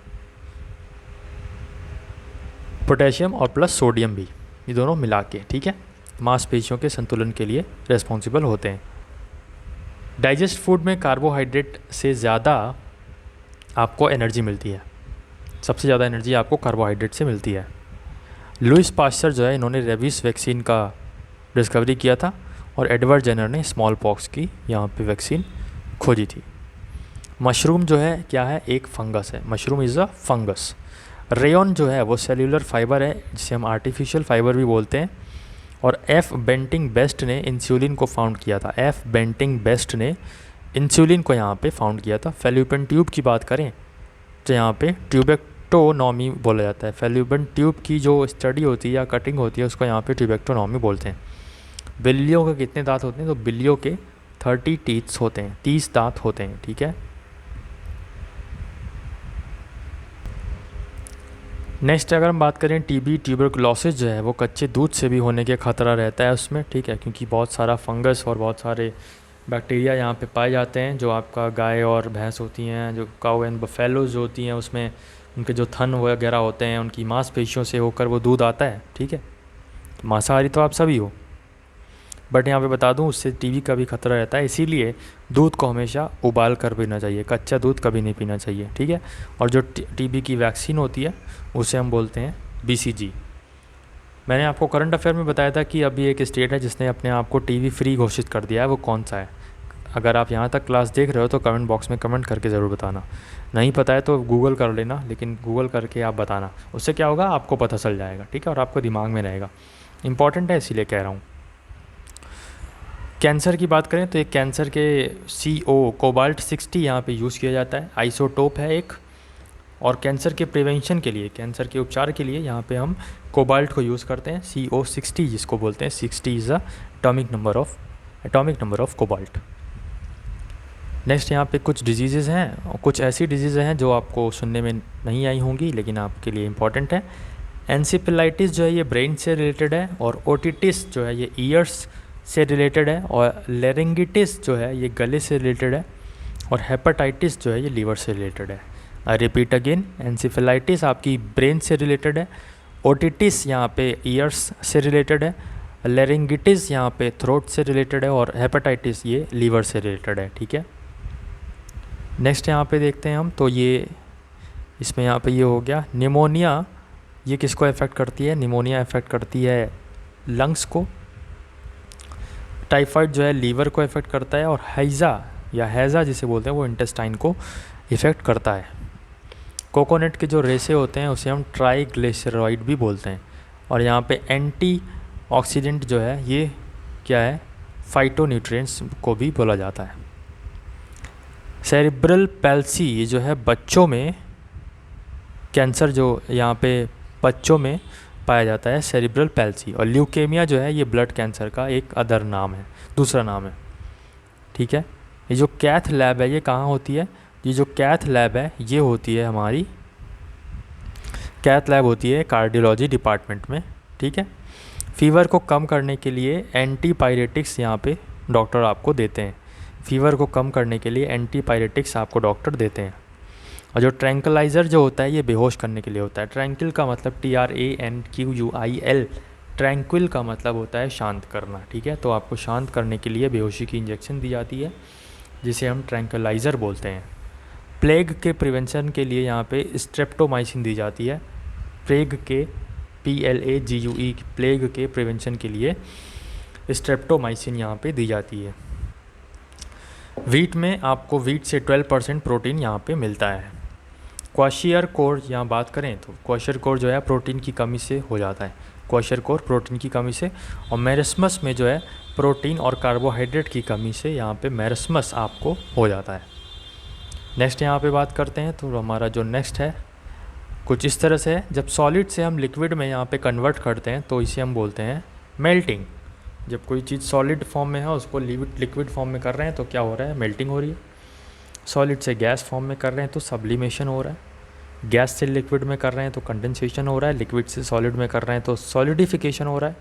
पोटेशियम और प्लस सोडियम भी, ये दोनों मिला के, ठीक है, मांसपेशियों के संतुलन के लिए रिस्पॉन्सिबल होते हैं। डाइजेस्ट फूड में कार्बोहाइड्रेट से ज़्यादा आपको एनर्जी मिलती है, सबसे ज़्यादा एनर्जी आपको कार्बोहाइड्रेट से मिलती है। लुइस पास्चर जो है इन्होंने रेबीज वैक्सीन का डिस्कवरी किया था, और एडवर्ड जेनर ने स्मॉल पॉक्स की यहाँ पे वैक्सीन खोजी थी। मशरूम जो है क्या है? एक फंगस है। Mushroom is a fungus. Rayon जो है वो सेल्यूलर फाइबर है जिसे हम आर्टिफिशियल फाइबर भी बोलते हैं। और एफ बेंटिंग बेस्ट ने इंसुलिन को फाउंड किया था। एफ बेंटिंग बेस्ट ने इंसुलिन को यहाँ पे फाउंड किया था। फेल्यूपियन ट्यूब की बात करें तो यहाँ पे ट्यूबेक्टोनॉमी बोला जाता है। फेल्यूपियन ट्यूब की जो स्टडी होती है या कटिंग होती है उसको यहाँ पे ट्यूबेक्टोनॉमी बोलते हैं। बिल्लियों के कितने दांत होते हैं? तो बिल्लियों के 30 टीथ्स होते हैं, 30 दांत होते हैं, ठीक है। नेक्स्ट अगर हम बात करें टीबी, ट्यूबरकुलोसिस जो है वो कच्चे दूध से भी होने के खतरा रहता है उसमें, ठीक है, क्योंकि बहुत सारा फंगस और बहुत सारे बैक्टीरिया यहाँ पे पाए जाते हैं जो आपका गाय और भैंस होती हैं, जो काऊ एंड बफेलोज जो होती हैं उसमें उनके जो थन वगैरह होते हैं उनकी मांसपेशियों से होकर वो दूध आता है, ठीक है। मांसाहारी तो आप सभी हो, बट यहाँ पे बता दूँ उससे टीबी का भी खतरा रहता है, इसीलिए दूध को हमेशा उबाल कर पीना चाहिए, कच्चा दूध कभी नहीं पीना चाहिए, ठीक है। और जो टीबी की वैक्सीन होती है उसे हम बोलते हैं BCG। मैंने आपको करंट अफेयर में बताया था कि अभी एक स्टेट है जिसने अपने आप को टीबी फ्री घोषित कर दिया है, वो कौन सा है? अगर आप यहाँ तक क्लास देख रहे हो तो कमेंट बॉक्स में कमेंट करके ज़रूर बताना। नहीं पता है तो गूगल कर लेना, लेकिन गूगल करके आप बताना, उससे क्या होगा आपको पता चल जाएगा, ठीक है, और आपको दिमाग में रहेगा। इंपॉर्टेंट है इसीलिए कह रहा हूँ। कैंसर की बात करें तो एक कैंसर के CO कोबाल्ट 60 यहाँ पे यूज़ किया जाता है, आइसोटोप है एक। और कैंसर के प्रिवेंशन के लिए, कैंसर के उपचार के लिए यहाँ पे हम कोबाल्ट को यूज़ करते हैं, CO 60 जिसको बोलते हैं। 60 is a atomic number of cobalt. Next यहाँ पे कुछ डिजीज़ेज़ हैं, और कुछ ऐसी डिजीज़ें हैं जो आपको सुनने में नहीं आई होंगी लेकिन आपके लिए इम्पॉर्टेंट है। एनसेफेलाइटिस जो है ये ब्रेन से रिलेटेड है, और ओटिटिस जो है ये ईयर्स से रिलेटेड है, और लेरिंगिटिस जो है ये गले से रिलेटेड है, और हेपेटाइटिस जो है ये लीवर से रिलेटेड है। आई रिपीट अगेन, एनसेफेलाइटिस आपकी ब्रेन से रिलेटेड है, ओटिटिस यहाँ पे ईयर्स से रिलेटेड है, लेरिंगिटिस यहाँ पे थ्रोट से रिलेटेड है, और हेपेटाइटिस ये लीवर से रिलेटेड है, ठीक है। नेक्स्ट यहाँ पे देखते हैं हम, तो ये इसमें यहाँ पे ये हो गया। निमोनिया ये किसको अफेक्ट करती है? निमोनिया अफेक्ट करती है लंग्स को। टाइफाइड जो है लीवर को इफ़ेक्ट करता है, और हैज़ा जिसे बोलते हैं वो इंटेस्टाइन को इफ़ेक्ट करता है। कोकोनट के जो रेसे होते हैं उसे हम ट्राइग्लिसराइड भी बोलते हैं। और यहाँ पे एंटी ऑक्सीडेंट जो है ये क्या है? फाइटोन्यूट्रिएंट्स को भी बोला जाता है। सेरिब्रल पैल्सी ये जो है बच्चों में कैंसर, जो यहाँ पे बच्चों में पाया जाता है सेरिब्रल पैल्सी। और ल्यूकेमिया जो है ये ब्लड कैंसर का एक अदर नाम है, दूसरा नाम है, ठीक है। ये जो कैथ लैब है ये कहाँ होती है? ये जो कैथ लैब है ये होती है हमारी, कैथ लैब होती है कार्डियोलॉजी डिपार्टमेंट में, ठीक है। फीवर को कम करने के लिए एंटीपायरेटिक्स यहाँ पे डॉक्टर आपको देते हैं, फीवर को कम करने के लिए एंटीपायरेटिक्स आपको डॉक्टर देते हैं। और जो ट्रैंक्विलाइज़र जो होता है ये बेहोश करने के लिए होता है। ट्रैंक्विल का मतलब TRANQUIL, ट्रैंक्विल का मतलब होता है शांत करना, ठीक है। तो आपको शांत करने के लिए बेहोशी की इंजेक्शन दी जाती है जिसे हम ट्रैंक्विलाइज़र बोलते हैं। प्लेग के प्रिवेंशन के लिए यहाँ पे स्ट्रेप्टोमाइसिन दी जाती है। प्लेग के PLAGUE, प्लेग के प्रिवेंशन के लिए स्ट्रेप्टोमाइसिन यहाँ पे दी जाती है। वीट में आपको वीट से 12% प्रोटीन यहाँ पे मिलता है। क्वाशियरकोर यहाँ बात करें तो क्वाशियरकोर जो है प्रोटीन की कमी से हो जाता है, क्वाशियरकोर प्रोटीन की कमी से। और मेरिस्मस में जो है प्रोटीन और कार्बोहाइड्रेट की कमी से यहाँ पे मेरिस्मस आपको हो जाता है। नेक्स्ट यहाँ पे बात करते हैं तो हमारा जो नेक्स्ट है कुछ इस तरह से है। जब सॉलिड से हम लिक्विड में यहाँ पे कन्वर्ट करते हैं तो इसे हम बोलते हैं मेल्टिंग। जब कोई चीज़ सॉलिड फॉर्म में है उसको लिक्विड फॉर्म में कर रहे हैं तो क्या हो रहा है? मेल्टिंग हो रही है। सॉलिड से गैस फॉर्म में कर रहे हैं तो सब्लिमेशन हो रहा है। गैस से लिक्विड में कर रहे हैं तो कंडेंसेशन हो रहा है। लिक्विड से सॉलिड में कर रहे हैं तो सॉलिडिफिकेशन हो रहा है।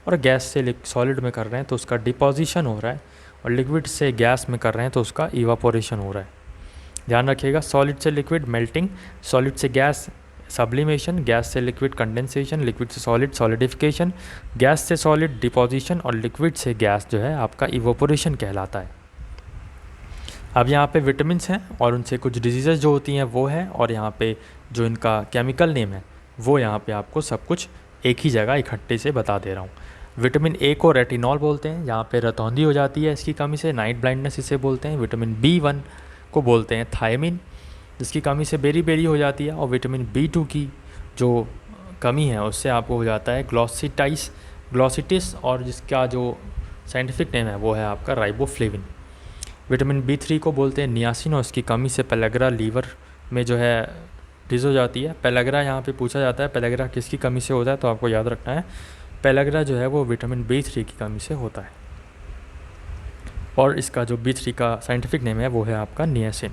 और गैस से सॉलिड में कर रहे हैं तो उसका डिपोजिशन हो रहा है। और लिक्विड से गैस में कर रहे हैं तो उसका इवापोरेशन हो रहा है। ध्यान रखिएगा, सॉलिड से लिक्विड मेल्टिंग, सॉलिड से गैस सब्लिमेशन, गैस से लिक्विड कंडेंसेशन, लिक्विड से सॉलिड सॉलिडिफिकेशन, गैस से सॉलिड डिपोजिशन और लिक्विड से गैस जो है आपका इवोपोरेशन कहलाता है। अब यहाँ पे विटामिन्स हैं और उनसे कुछ डिजीज़ेस जो होती हैं वो है, और यहाँ पे जो इनका केमिकल नेम है वो यहाँ पे आपको सब कुछ एक ही जगह इकट्ठे से बता दे रहा हूँ। विटामिन ए को रेटिनॉल बोलते हैं, यहाँ पे रतौंधी हो जाती है इसकी कमी से, नाइट ब्लाइंडनेस इसे बोलते हैं। विटामिन B1 को बोलते हैं थायमिन, जिसकी कमी से बेरी बेरी हो जाती है। और विटामिन B2 की जो कमी है उससे आपको हो जाता है ग्लोसिटिस, और जिसका जो साइंटिफिक नेम है वो है आपका राइबोफ्लेविन। विटामिन B3 को बोलते हैं नियासिन, और इसकी कमी से पेलेग्रा लीवर में जो है डिज हो जाती है। पेलेग्रा यहाँ पे पूछा जाता है पेलेग्रा किसकी कमी से होता है, तो आपको याद रखना है पेलेग्रा जो है वो विटामिन B3 की कमी से होता है। और इसका जो B3 का साइंटिफिक नेम है वो है आपका नियासिन।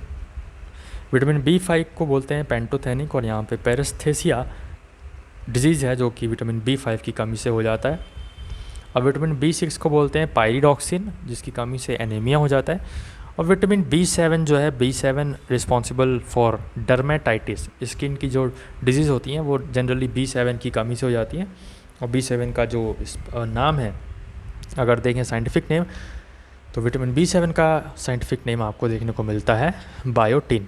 विटामिन B5 को बोलते हैं पेंटोथेनिक, और यहाँ पे पेरेस्थेसिया डिजीज़ है जो कि विटामिन B5 की कमी से हो जाता है। और विटामिन B6 को बोलते हैं पायरिडॉक्सिन, जिसकी कमी से एनीमिया हो जाता है। और विटामिन B7 जो है B7 responsible for dermatitis, skin की जो डिजीज़ होती हैं वो जनरली B7 की कमी से हो जाती हैं। और B7 का जो नाम है अगर देखें साइंटिफिक नेम, तो विटामिन B7 का साइंटिफिक नेम आपको देखने को मिलता है बायोटिन।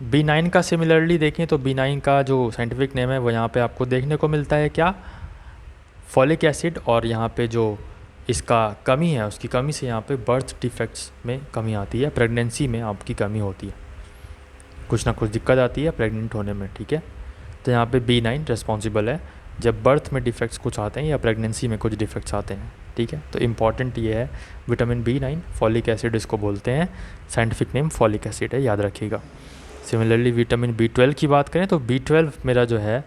B9 का सिमिलरली देखें तो B9 का जो साइंटिफिक नेम है वो यहाँ पे आपको देखने को मिलता है क्या? Folic acid. और यहाँ पे जो इसका कमी है उसकी कमी से यहाँ पे बर्थ डिफेक्ट्स में कमी आती है, प्रेगनेंसी में आपकी कमी होती है, कुछ ना कुछ दिक्कत आती है प्रेग्नेंट होने में, ठीक है। तो यहाँ पे B9 रिस्पॉन्सिबल है जब बर्थ में डिफेक्ट्स कुछ आते हैं या प्रेगनेंसी में कुछ डिफेक्ट्स आते हैं, ठीक है। तो इम्पॉर्टेंट ये है विटामिन B9, फॉलिक एसिड इसको बोलते हैं, साइंटिफिक नेम फॉलिक एसिड है, याद रखिएगा। सिमिलरली विटामिन B12 की बात करें तो B12 मेरा जो है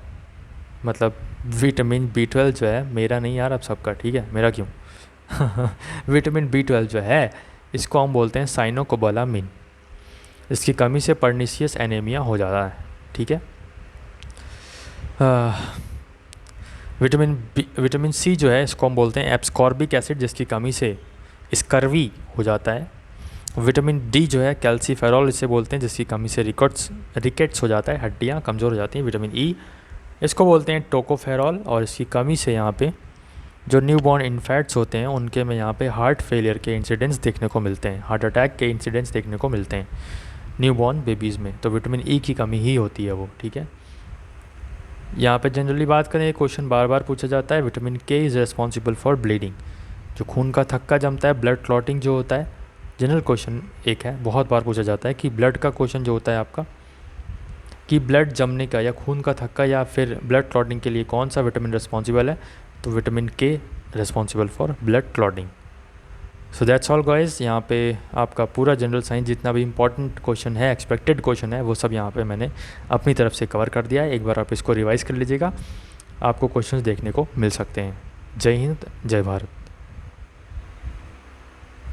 मतलब विटामिन B12 जो है मेरा नहीं यार, अब सबका, ठीक है, मेरा क्यों विटामिन B12 जो है इसको हम बोलते हैं साइनोकोबालामिन, इसकी कमी से पर्निशियस एनीमिया हो जाता है, ठीक है। विटामिन C जो है इसको हम बोलते हैं एब्सकॉर्बिक एसिड, जिसकी कमी से स्कर्वी हो जाता है। विटामिन D जो है कैल्सीफेरॉल इसे बोलते हैं, जिसकी कमी से रिकेट्स हो जाता है, हड्डियाँ कमज़ोर हो जाती हैं। विटामिन E इसको बोलते हैं टोकोफेरॉल, और इसकी कमी से यहाँ पे जो न्यूबॉर्न इन्फेक्ट्स होते हैं उनके में यहाँ पे हार्ट फेलियर के इंसिडेंट्स देखने को मिलते हैं, हार्ट अटैक के इंसिडेंट्स देखने को मिलते हैं न्यूबॉर्न बेबीज़ में। तो विटामिन E की कमी ही होती है वो, ठीक है। यहाँ पे जनरली बात करें, क्वेश्चन बार बार पूछा जाता है, vitamin K is responsible for bleeding, जो खून का थक्का जमता है, ब्लड क्लॉटिंग जो होता है। जनरल क्वेश्चन एक है, बहुत बार पूछा जाता है कि ब्लड का क्वेश्चन जो होता है आपका कि ब्लड जमने का या खून का थक्का या फिर ब्लड क्लॉटिंग के लिए कौन सा विटामिन रिस्पॉन्सिबल है, तो vitamin K responsible for blood clotting. So that's all guys, यहाँ पे आपका पूरा जनरल साइंस जितना भी इंपॉर्टेंट क्वेश्चन है, एक्सपेक्टेड क्वेश्चन है, वो सब यहाँ पे मैंने अपनी तरफ से कवर कर दिया है। एक बार आप इसको रिवाइज़ कर लीजिएगा। आपको क्वेश्चंस देखने को मिल सकते हैं। जय हिंद, जय भारत।